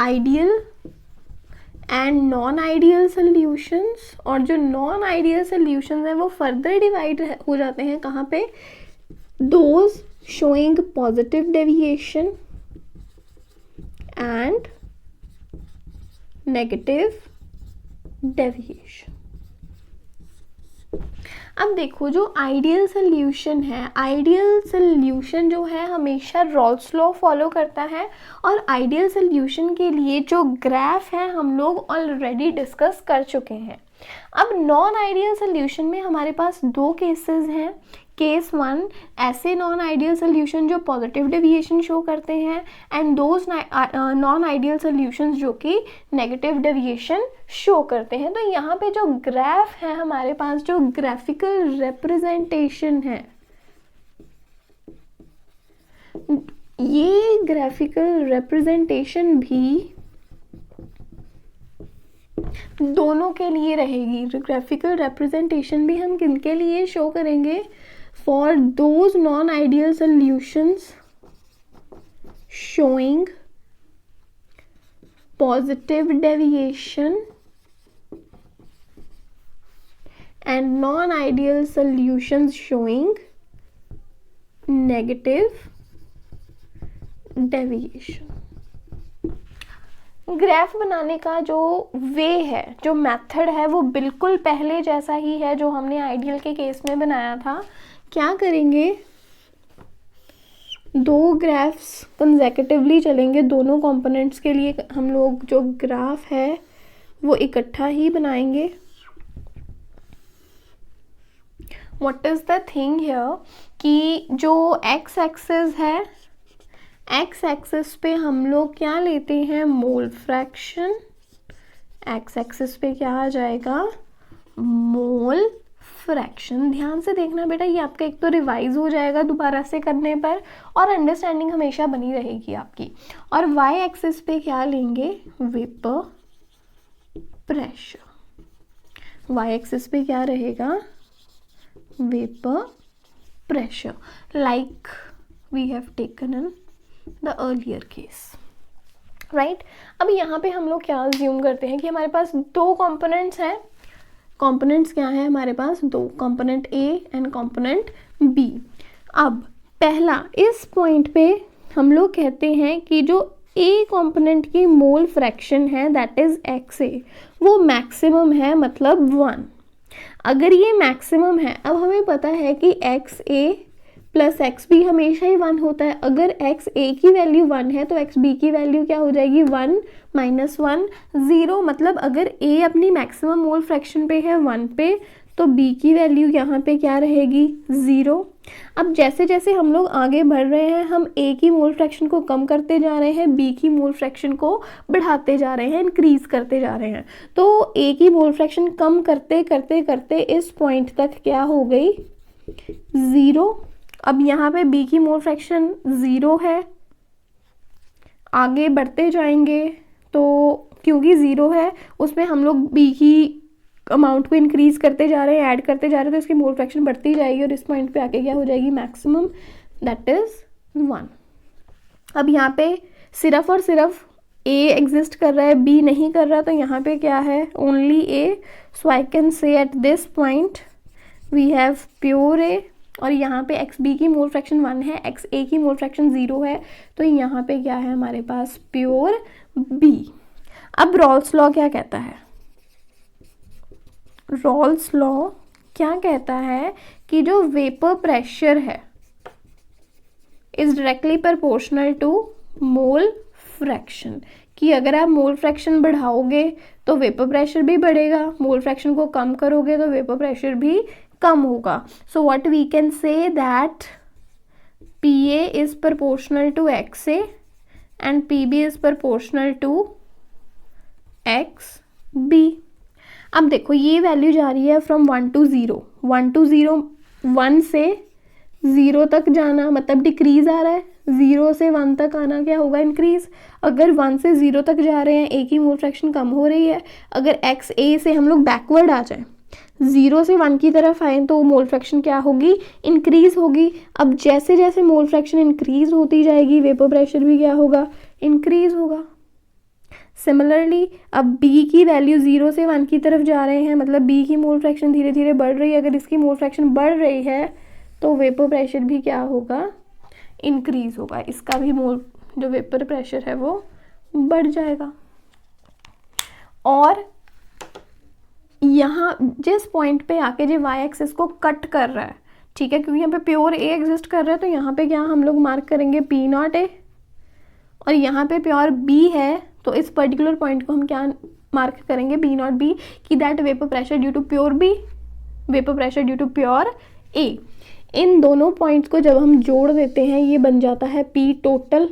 ideal and non ideal solutions. और जो नॉन आइडियल सोल्यूशंस हैं वो फर्दर डिवाइड हो जाते हैं कहाँ पे? Those showing positive deviation and negative deviation. अब देखो, जो आइडियल सोल्यूशन है, आइडियल सोल्यूशन जो है हमेशा रॉल्स लॉ फॉलो करता है, और आइडियल सोल्यूशन के लिए जो ग्राफ है हम लोग ऑलरेडी डिस्कस कर चुके हैं। अब नॉन आइडियल सोल्यूशन में हमारे पास दो केसेस हैं। केस वन, ऐसे नॉन आइडियल सोल्यूशन जो पॉजिटिव डेविएशन शो करते हैं, and those non ideal solutions जो कि नेगेटिव डेविएशन शो करते हैं। तो यहाँ पे जो ग्राफ है हमारे पास, जो ग्राफिकल रिप्रेजेंटेशन है, ये ग्राफिकल रिप्रेजेंटेशन भी दोनों के लिए रहेगी। ग्राफिकल रिप्रेजेंटेशन भी हम किनके लिए शो करेंगे? For those non ideal solutions showing positive deviation and non-ideal solutions showing negative deviation. Graph बनाने का जो वे है, जो मेथड है, वो बिल्कुल पहले जैसा ही है जो हमने आइडियल के केस में बनाया था. क्या करेंगे, दो ग्राफ्स कंसेक्यूटिवली चलेंगे. दोनों कंपोनेंट्स के लिए हम लोग जो ग्राफ है वो इकट्ठा ही बनाएंगे. What is the thing here कि जो एक्स एक्सिस है, एक्स एक्सिस पे हम लोग क्या लेते हैं, मोल फ्रैक्शन. एक्स एक्सिस पे क्या आ जाएगा, मोल फ्रैक्शन. ध्यान से देखना बेटा, ये आपका एक तो रिवाइज हो जाएगा दोबारा से करने पर और अंडरस्टैंडिंग हमेशा बनी रहेगी आपकी. और वाई एक्सिस पे क्या लेंगे, वेपर प्रेशर. वाई एक्सिस पे क्या रहेगा, vapour pressure, like we have taken in the earlier case, right. अब यहाँ पे हम लोग क्या अज्यूम करते हैं कि हमारे पास दो कंपोनेंट्स हैं. कंपोनेंट्स क्या है हमारे पास, दो, component A and component B. अब पहला इस पॉइंट पे हम लोग कहते हैं कि जो ए कंपोनेंट की मोल फ्रैक्शन है दैट इज एक्स ए, वो मैक्सिमम है, मतलब 1. अगर ये मैक्सिमम है, अब हमें पता है कि एक्स ए प्लस एक्स बी हमेशा ही 1 होता है. अगर एक्स ए की वैल्यू 1 है तो एक्स बी की वैल्यू क्या हो जाएगी, 1 माइनस 1 0. मतलब अगर ए अपनी मैक्सिमम मोल फ्रैक्शन पे है 1 पे, तो बी की वैल्यू यहाँ पे क्या रहेगी, 0. अब जैसे जैसे हम लोग आगे बढ़ रहे हैं, हम ए की मोल फ्रैक्शन को कम करते जा रहे हैं, बी की मोल फ्रैक्शन को बढ़ाते जा रहे हैं, इंक्रीज करते जा रहे हैं. तो ए की मोल फ्रैक्शन कम करते करते करते इस पॉइंट तक क्या हो गई, 0. अब यहाँ पे बी की मोल फ्रैक्शन 0 है. आगे बढ़ते जाएंगे तो क्योंकि 0 है उसमें हम लोग बी की अमाउंट को इंक्रीज करते जा रहे हैं, ऐड करते जा रहे हैं, तो इसकी मोल फ्रैक्शन बढ़ती जाएगी और इस पॉइंट पे आके क्या हो जाएगी, मैक्सिमम, दैट इज 1. अब यहाँ पे सिर्फ और सिर्फ ए एग्जिस्ट कर रहा है, बी नहीं कर रहा, तो यहाँ पे क्या है, only A. So I can say at this point we have pure A. और यहाँ पे एक्स बी की मोल फ्रैक्शन 1 है, एक्स ए की मोल फ्रैक्शन 0 है, तो यहाँ पे क्या है हमारे पास, प्योर बी. अब रॉल्स लॉ क्या कहता है, रॉल्स लॉ क्या कहता है कि जो वेपर प्रेशर है is directly proportional to mole fraction. कि अगर आप मोल फ्रैक्शन बढ़ाओगे तो वेपर प्रेशर भी बढ़ेगा, मोल फ्रैक्शन को कम करोगे तो वेपर प्रेशर भी कम होगा. So what we can say that P A is proportional to X A and P B is proportional to X B. अब देखो ये वैल्यू जा रही है फ्रॉम 1 to 0, 1 to 0, 1 से 0 तक जाना मतलब डिक्रीज आ रहा है, 0 से 1 तक आना क्या होगा, इंक्रीज. अगर 1 से 0 तक जा रहे हैं, ए की मोल फ्रैक्शन कम हो रही है. अगर एक्स ए से हम लोग बैकवर्ड आ जाए, 0 से 1 की तरफ आए, तो मोल फ्रैक्शन क्या होगी, इंक्रीज होगी. अब जैसे जैसे मोल फ्रैक्शन इंक्रीज होती जाएगी, वेपर प्रेशर भी क्या होगा, इंक्रीज होगा. सिमिलरली अब बी की वैल्यू 0 से 1 की तरफ जा रहे हैं, मतलब बी की मोल फ्रैक्शन धीरे धीरे बढ़ रही है. अगर इसकी मोल फ्रैक्शन बढ़ रही है तो वेपर प्रेशर भी क्या होगा, इंक्रीज होगा. इसका भी मोल जो वेपर प्रेशर है वो बढ़ जाएगा. और यहाँ जिस पॉइंट पे आके जो वाई एक्सिस को कट कर रहा है, ठीक है, क्योंकि यहाँ पे प्योर ए एग्जिस्ट कर रहा है, तो यहाँ पे क्या हम लोग मार्क करेंगे पी नॉट ए, और यहाँ पे प्योर बी है तो इस पर्टिकुलर पॉइंट को हम क्या मार्क करेंगे, बी नॉट बी, कि that vapour pressure due to pure B, vapour pressure due to pure A. इन दोनों पॉइंट्स को जब हम जोड़ देते हैं ये बन जाता है पी टोटल.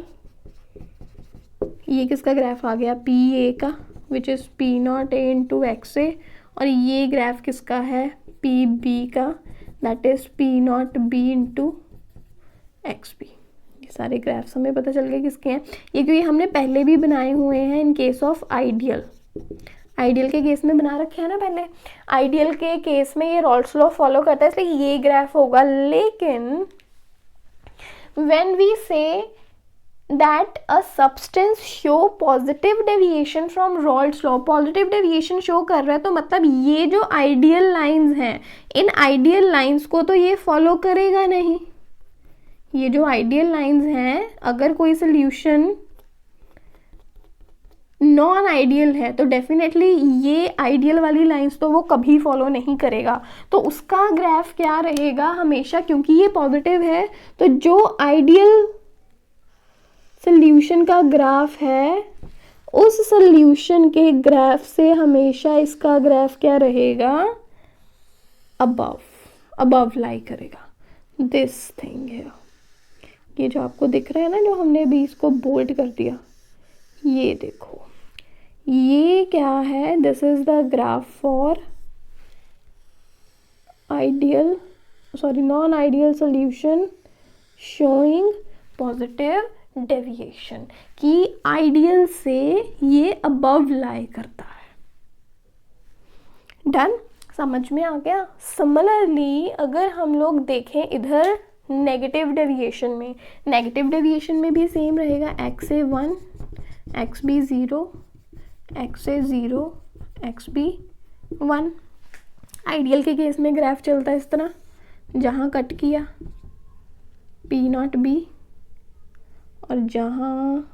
ये किसका ग्राफ आ गया, पी ए का, which is P not A into X A. और ये ग्राफ किसका है, पी बी का, that is P not B into X B. ये सारे ग्राफ्स हमें पता चल गए किसके हैं. ये क्योंकि हमने पहले भी बनाए हुए हैं इन केस ऑफ आइडियल. आइडियल के केस में बना रखे हैं ना पहले. आइडियल के केस में ये रॉल्स लॉ फॉलो करता है, इसलिए ये ग्राफ होगा. लेकिन व्हेन वी से that a substance show positive deviation from Raoult's law. Positive deviation show कर रहा है तो मतलब ये जो आइडियल लाइंस हैं, इन आइडियल लाइंस को तो ये फॉलो करेगा नहीं. ये जो आइडियल लाइंस हैं, अगर कोई सोल्यूशन नॉन आइडियल है तो डेफिनेटली ये आइडियल वाली लाइंस तो वो कभी फॉलो नहीं करेगा. तो उसका ग्राफ क्या रहेगा हमेशा, क्योंकि ये पॉजिटिव है तो जो आइडियल सोल्यूशन का ग्राफ है उस सोल्यूशन के ग्राफ से हमेशा इसका ग्राफ क्या रहेगा, अबव लाई करेगा. दिस थिंग है, ये जो आपको दिख रहा है ना, जो हमने अभी इसको बोल्ड कर दिया, ये देखो, ये क्या है, this is the graph for ideal non ideal solution showing positive deviation, कि आइडियल से ये अबव लाई करता है. डन, समझ में आ गया. सिमिलरली अगर हम लोग देखें इधर नेगेटिव डेविएशन में, नेगेटिव डेविएशन में भी सेम रहेगा, x a 1, x b 0, x a 0, x b 1. Ideal के केस में ग्राफ चलता है इस तरह, जहाँ कट किया p नॉट b और जहाँ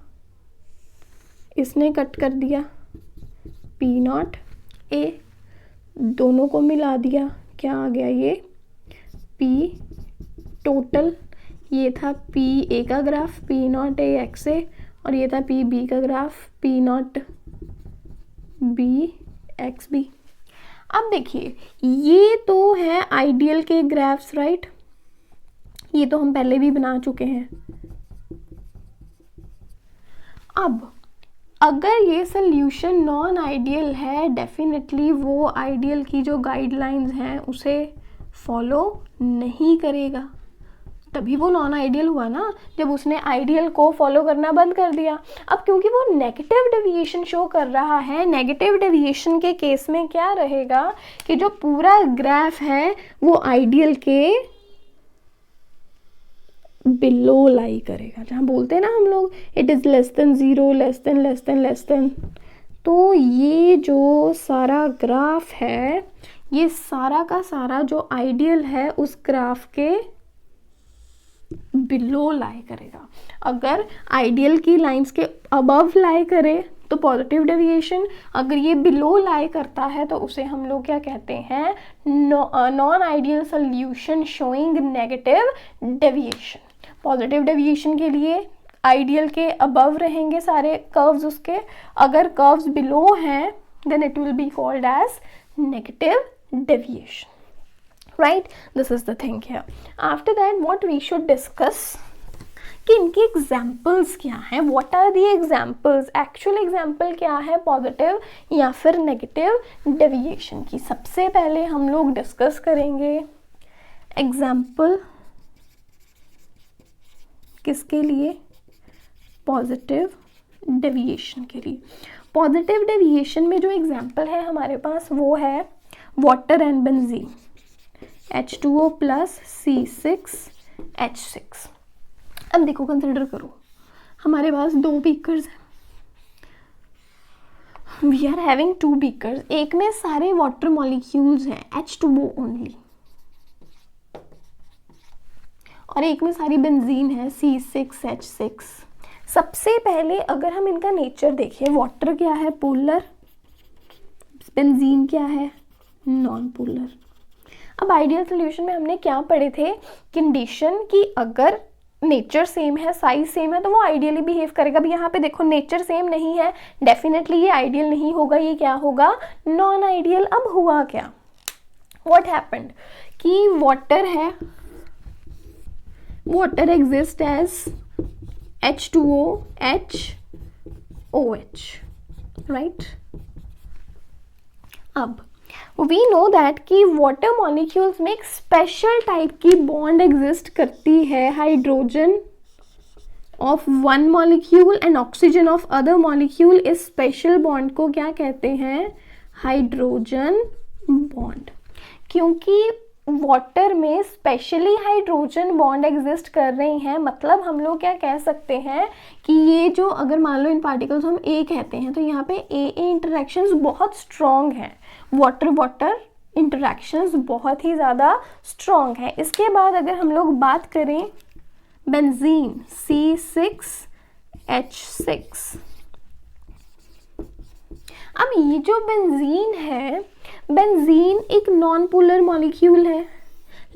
इसने कट कर दिया p नॉट a, दोनों को मिला दिया, क्या आ गया ये p टोटल. ये था p a का graph, p not a x a, और ये था p b का graph, p not b x b. अब देखिए ये तो है आइडियल के ग्राफ्स, राइट. ये तो हम पहले भी बना चुके हैं. अब अगर ये सोल्यूशन नॉन आइडियल है, डेफिनेटली वो आइडियल की जो गाइडलाइंस हैं उसे फॉलो नहीं करेगा. तभी वो नॉन आइडियल हुआ ना, जब उसने आइडियल को फॉलो करना बंद कर दिया. अब क्योंकि वो नेगेटिव डेविएशन शो कर रहा है, नेगेटिव डेविएशन के केस में क्या रहेगा कि जो पूरा ग्राफ है वो आइडियल के बिलो लाई करेगा. जहाँ बोलते हैं ना हम लोग it is less than 0, less than. तो ये जो सारा ग्राफ है, ये सारा का सारा जो आइडियल है उस ग्राफ के बिलो लाई करेगा. अगर आइडियल की लाइंस के अबव लाई करे तो पॉजिटिव डेविएशन, अगर ये बिलो लाई करता है तो उसे हम लोग क्या कहते हैं, non ideal solution showing negative deviation. Positive deviation के लिए आइडियल के अबव रहेंगे सारे कर्व्स उसके, अगर कर्व्स बिलो हैं then it will be called as negative deviation. Right, this is the thing here. After that what we should discuss कि इनके एग्जाम्पल्स क्या हैं, what are the examples, actual example क्या है पॉजिटिव या फिर नेगेटिव डेविएशन की. सबसे पहले हम लोग डिस्कस करेंगे एग्जाम्पल किसके लिए, पॉजिटिव डेविएशन के लिए. पॉजिटिव डेविएशन में जो एग्जाम्पल है हमारे पास वो है water and benzene, H2O plus C6H6. अब देखो कंसिडर करो, हमारे पास 2 बीकर्स हैं, वी आर हैविंग 2 बीकर्स. एक में सारे वाटर मॉलिक्यूल्स हैं H2O ओनली, और एक में सारी बेंजीन है C6H6. सबसे पहले अगर हम इनका नेचर देखें, वाटर क्या है, पोलर, बेंजीन क्या है, नॉन पोलर. अब आइडियल सोल्यूशन में हमने क्या पढ़े थे, कंडीशन कि अगर नेचर सेम है, साइज सेम है तो वो आइडियली बिहेव करेगा. अब यहाँ पे देखो नेचर सेम नहीं है, डेफिनेटली ये आइडियल नहीं होगा, ये क्या होगा, नॉन आइडियल. अब हुआ क्या, व्हाट हैपेंड कि वाटर है, water exist as H2O HOH, right. अब we know that कि water molecules में एक special type की bond exist करती है, hydrogen of one molecule and oxygen of other molecule. इस special bond को क्या कहते हैं, हाइड्रोजन bond. क्योंकि वाटर में स्पेशली हाइड्रोजन बॉन्ड एग्जिस्ट कर रही हैं, मतलब हम लोग क्या कह सकते हैं कि ये जो, अगर मान लो इन पार्टिकल्स हम ए कहते हैं, तो यहाँ पे ए इंटरेक्शंस बहुत स्ट्रॉन्ग हैं, वाटर वाटर इंटरेक्शंस बहुत ही ज़्यादा स्ट्रॉन्ग है। इसके बाद अगर हम लोग बात करें बेंजीन C6H6, अब ये जो बेंजीन है, बेंजीन एक नॉन पोलर मॉलिक्यूल है,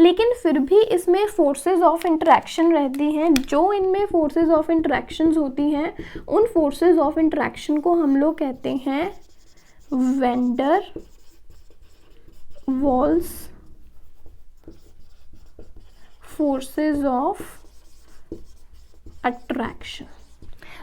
लेकिन फिर भी इसमें फोर्सेस ऑफ इंटरेक्शन रहती हैं। जो इनमें फोर्सेस ऑफ इंटरेक्शंस होती हैं, उन फोर्सेस ऑफ इंटरेक्शन को हम लोग कहते हैं vendor walls forces of attraction.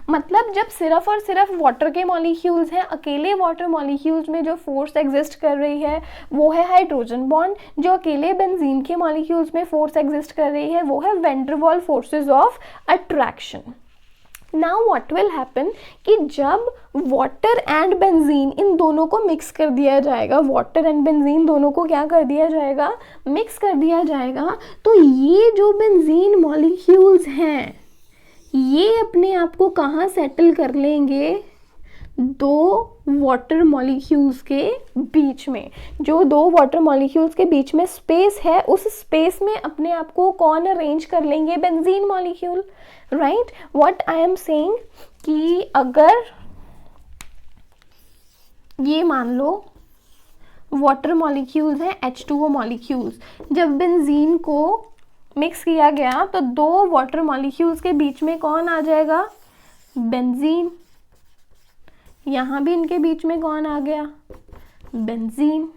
मतलब जब सिर्फ और सिर्फ वाटर के मॉलिक्यूल्स हैं, अकेले वाटर मॉलिक्यूल्स में जो फोर्स एग्जिस्ट कर रही है वो है हाइड्रोजन बॉन्ड, जो अकेले बेंजीन के मॉलिक्यूल्स में फोर्स एग्जिस्ट कर रही है वो है वैन डर वाल forces of attraction. Now what will happen कि जब वाटर एंड बेंजीन इन दोनों को मिक्स कर दिया जाएगा, वाटर एंड बेंजीन दोनों को क्या कर दिया जाएगा, मिक्स कर दिया जाएगा, तो ये जो बेंजीन मॉलिक्यूल्स हैं ये अपने आप को कहाँ सेटल कर लेंगे, दो वाटर मॉलिक्यूल्स के बीच में। जो दो वाटर मॉलिक्यूल्स के बीच में स्पेस है, उस स्पेस में अपने आप को कौन अरेंज कर लेंगे, benzene molecule, right. What I am saying कि अगर ये मान लो वाटर मॉलिक्यूल्स हैं H2O मॉलिक्यूल्स, जब बेंजीन को मिक्स किया गया तो दो वाटर मॉलिक्यूल्स के बीच में कौन आ जाएगा, बेंजीन। यहाँ भी इनके बीच में कौन आ गया, बेंजीन,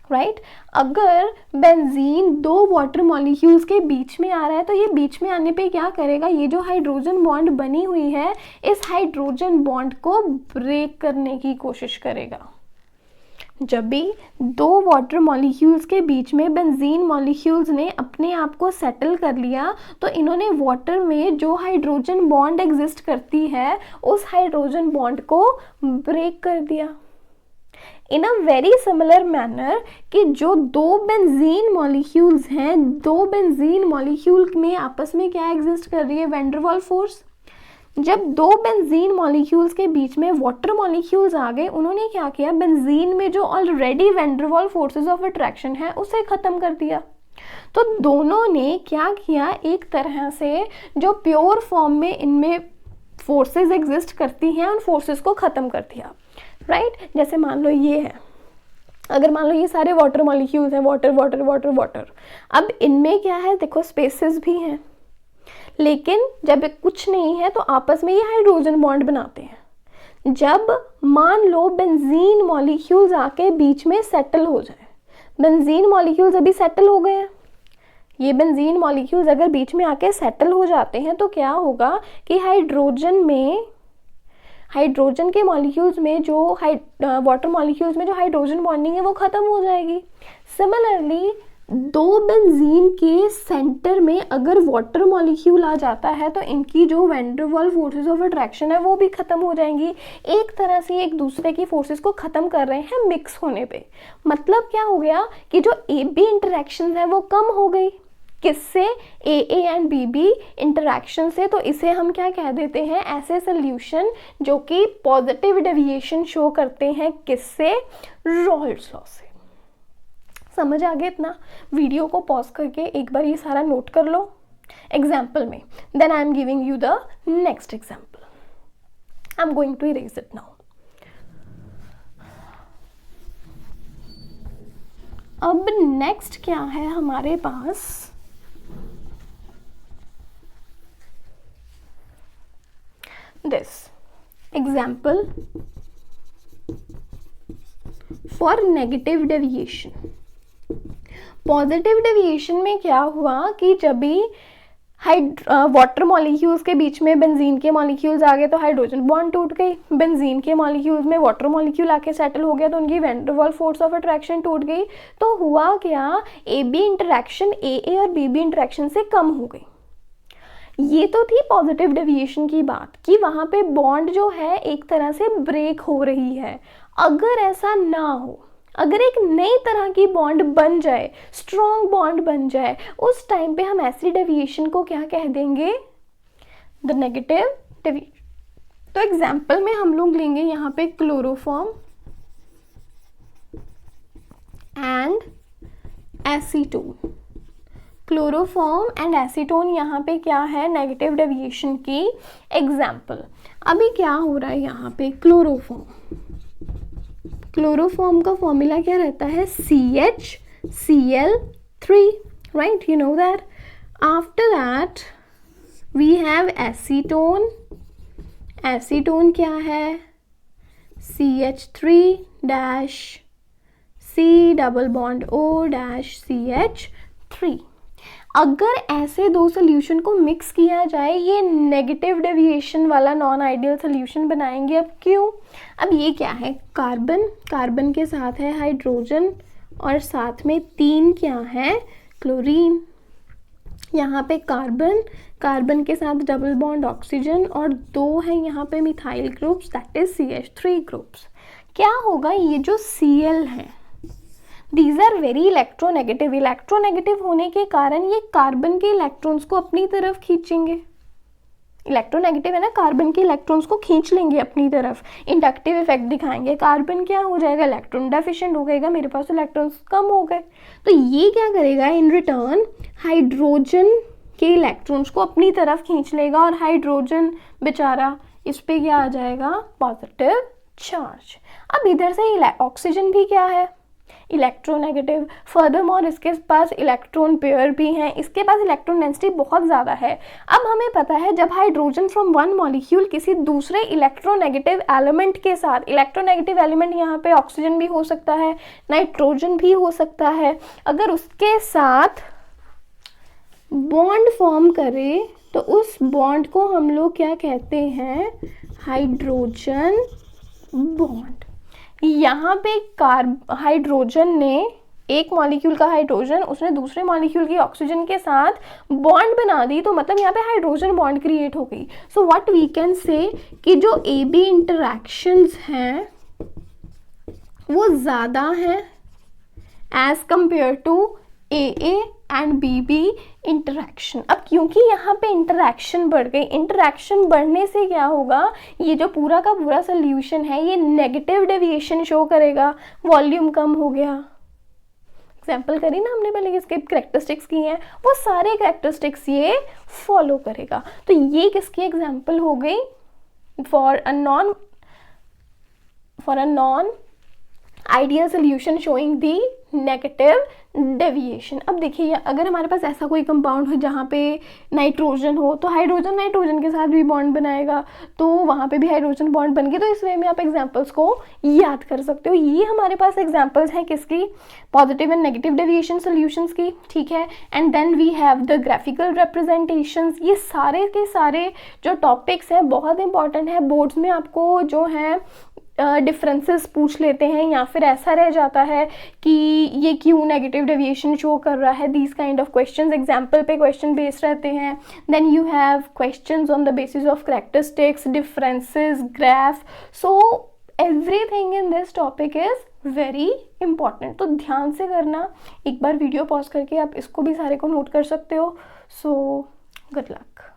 राइट। अगर बेंजीन दो वाटर मॉलिक्यूल्स के बीच में आ रहा है तो ये बीच में आने पे क्या करेगा, ये जो हाइड्रोजन बॉन्ड बनी हुई है इस हाइड्रोजन बॉन्ड को ब्रेक करने की कोशिश करेगा। जब भी दो वाटर मॉलिक्यूल्स के बीच में बेंजीन मॉलिक्यूल्स ने अपने आप को सेटल कर लिया तो इन्होंने वाटर में जो हाइड्रोजन बॉन्ड एग्जिस्ट करती है उस हाइड्रोजन बॉन्ड को ब्रेक कर दिया। इन अ वेरी सिमिलर मैनर कि जो दो बेंजीन मॉलिक्यूल्स हैं, दो बेंजीन मॉलिक्यूल में आपस में क्या एग्जिस्ट कर रही है, वैन डर वाल फोर्स। जब दो बेंजीन मॉलिक्यूल्स के बीच में वाटर मॉलिक्यूल्स आ गए, उन्होंने क्या किया, बेंजीन में जो ऑलरेडी वैन डर वाल फोर्सेस ऑफ अट्रैक्शन है उसे खत्म कर दिया। तो दोनों ने क्या किया, एक तरह से जो प्योर फॉर्म में इनमें फोर्सेस एग्जिस्ट करती हैं उन फोर्सेस को खत्म कर दिया, राइट। जैसे मान लो ये है, अगर मान लो ये सारे वाटर मॉलिक्यूल्स हैं, वाटर वाटर वाटर वाटर, अब इनमें क्या है, देखो स्पेसेस भी हैं, लेकिन जब कुछ नहीं है तो आपस में ये हाइड्रोजन बॉन्ड बनाते हैं। जब मान लो बेंजीन मॉलिक्यूल्स आके बीच में सेटल हो जाए, बेंजीन मॉलिक्यूल्स अभी सेटल हो गए हैं, ये बेंजीन मॉलिक्यूल्स अगर बीच में आके सेटल हो जाते हैं तो क्या होगा कि हाइड्रोजन के मॉलिक्यूल्स में जो वाटर मॉलिक्यूल्स में जो हाइड्रोजन बॉन्डिंग है वो खत्म हो जाएगी। सिमिलरली दो बेंजीन के सेंटर में अगर वाटर मॉलिक्यूल आ जाता है तो इनकी जो वैन डर वाल फोर्सेस ऑफ अट्रैक्शन है वो भी खत्म हो जाएंगी। एक तरह से एक दूसरे की फोर्सेस को खत्म कर रहे हैं मिक्स होने पे। मतलब क्या हो गया कि जो ए बी इंटरेक्शन है वो कम हो गई, किससे, A and B B interaction से। तो इसे हम क्या कह देते हैं, ऐसे सोल्यूशन जो कि पॉजिटिव डेविएशन शो करते हैं, किससे, रॉल्स लॉ से। समझ आ गया इतना? वीडियो को पॉज करके एक बार ये सारा नोट कर लो एग्जाम्पल में, then I am giving you the next example. I am going to erase it now. अब नेक्स्ट क्या है हमारे पास, this example for negative deviation। Positive deviation में क्या हुआ कि जब भी वाटर मॉलिक्यूल्स के बीच में बेंजीन के मॉलिक्यूल्स आ गए तो हाइड्रोजन बॉन्ड टूट गई, बेंजीन के मॉलिक्यूल्स में वाटर मॉलिक्यूल आके सेटल हो गया तो उनकी वैन डर वाल फोर्स ऑफ अट्रैक्शन टूट गई। तो हुआ क्या, ए बी इंटरेक्शन ए और बी बी इंटरेक्शन से कम हो गई। ये तो थी पॉजिटिव डेविएशन की बात कि वहाँ पे बॉन्ड जो है एक तरह से ब्रेक हो रही है। अगर ऐसा ना हो, अगर एक नई तरह की बॉन्ड बन जाए, स्ट्रॉन्ग बॉन्ड बन जाए, उस टाइम पे हम ऐसी डेविएशन को क्या कह देंगे? The negative deviation. तो एग्जाम्पल में हम लोग लेंगे यहाँ पे chloroform and acetone. Chloroform and acetone यहाँ पे क्या है? नेगेटिव डेविएशन की एग्जाम्पल। अभी क्या हो रहा है यहाँ पे? क्लोरोफॉर्म का फॉर्मूला क्या रहता है? CHCl3, right? You know that. After that we have acetone. Acetone क्या है? CH3 dash C double bond O dash CH3। अगर ऐसे दो सोल्यूशन को मिक्स किया जाए, ये नेगेटिव डेविएशन वाला नॉन आइडियल सोल्यूशन बनाएंगे। अब क्यों? अब ये क्या है? कार्बन, कार्बन के साथ है हाइड्रोजन और साथ में 3 क्या है? क्लोरीन। यहाँ पे कार्बन, कार्बन के साथ डबल बॉन्ड ऑक्सीजन और 2 है यहाँ पे methyl groups, that is CH3 groups. क्या होगा? ये जो Cl है, these are very electronegative. Electronegative होने के कारण ये कार्बन के इलेक्ट्रॉन्स को अपनी तरफ खींचेंगे। इलेक्ट्रोनेगेटिव है ना, कार्बन के इलेक्ट्रॉन्स को खींच लेंगे अपनी तरफ, इंडक्टिव इफेक्ट दिखाएंगे। कार्बन क्या हो जाएगा? इलेक्ट्रॉन डेफिशिएंट हो गएगा, मेरे पास इलेक्ट्रॉन्स कम हो गए। तो ये क्या करेगा? इन रिटर्न हाइड्रोजन के इलेक्ट्रॉन्स को अपनी तरफ खींच लेगा और हाइड्रोजन बेचारा, इस पे क्या आ जाएगा? Positive charge. अब इधर से ऑक्सीजन भी क्या है? इलेक्ट्रोनेगेटिव। फर्दरमोर इसके पास इलेक्ट्रॉन पेयर भी हैं, इसके पास इलेक्ट्रॉन डेंसिटी बहुत ज़्यादा है। अब हमें पता है जब हाइड्रोजन फ्रॉम वन मॉलिक्यूल किसी दूसरे इलेक्ट्रोनेगेटिव एलिमेंट के साथ, इलेक्ट्रोनेगेटिव एलिमेंट यहाँ पे ऑक्सीजन भी हो सकता है, नाइट्रोजन भी हो सकता है, अगर उसके साथ बॉन्ड फॉर्म करे तो उस बॉन्ड को हम लोग क्या कहते हैं? Hydrogen bond. यहाँ पे हाइड्रोजन ने, एक मॉलिक्यूल का हाइड्रोजन, उसने दूसरे मॉलिक्यूल की ऑक्सीजन के साथ बॉन्ड बना दी, तो मतलब यहाँ पे हाइड्रोजन बॉन्ड क्रिएट हो गई। सो व्हाट वी कैन से कि जो AB इंटरैक्शंस हैं वो ज़्यादा हैं as compare to AA and BB interaction. अब क्योंकि यहाँ पे इंटरैक्शन बढ़ गई, इंटरैक्शन बढ़ने से क्या होगा? ये जो पूरा का पूरा सोल्यूशन है ये नेगेटिव डेविएशन शो करेगा, वॉल्यूम कम हो गया। एग्जाम्पल करी ना हमने पहले, इसके कैरेक्टरिस्टिक्स की हैं, वो सारे कैरेक्टरिस्टिक्स ये फॉलो करेगा। तो ये किसकी एग्जाम्पल हो गई? For a non ideal solution showing the negative deviation. अब देखिए, अगर हमारे पास ऐसा कोई कंपाउंड हो जहाँ पे नाइट्रोजन हो, तो हाइड्रोजन नाइट्रोजन के साथ भी बॉन्ड बनाएगा, तो वहाँ पे भी हाइड्रोजन बॉन्ड बन गए। तो इस वे में आप एग्जांपल्स को याद कर सकते हो। ये हमारे पास एग्जांपल्स हैं किसकी? Positive and negative deviation solutions की, ठीक है। And then we have the graphical representations. ये सारे के सारे जो टॉपिक्स हैं बहुत इंपॉर्टेंट है। बोर्ड्स में आपको जो है डिफरेंसेस पूछ लेते हैं, या फिर ऐसा रह जाता है कि ये क्यों नेगेटिव डेविएशन शो कर रहा है। These kind of questions example पे क्वेश्चन बेस्ड रहते हैं। Then you have questions on the basis of characteristics, differences, graph. So everything in this topic is very important. तो ध्यान से करना, एक बार वीडियो पॉज करके आप इसको भी सारे को नोट कर सकते हो। So good luck.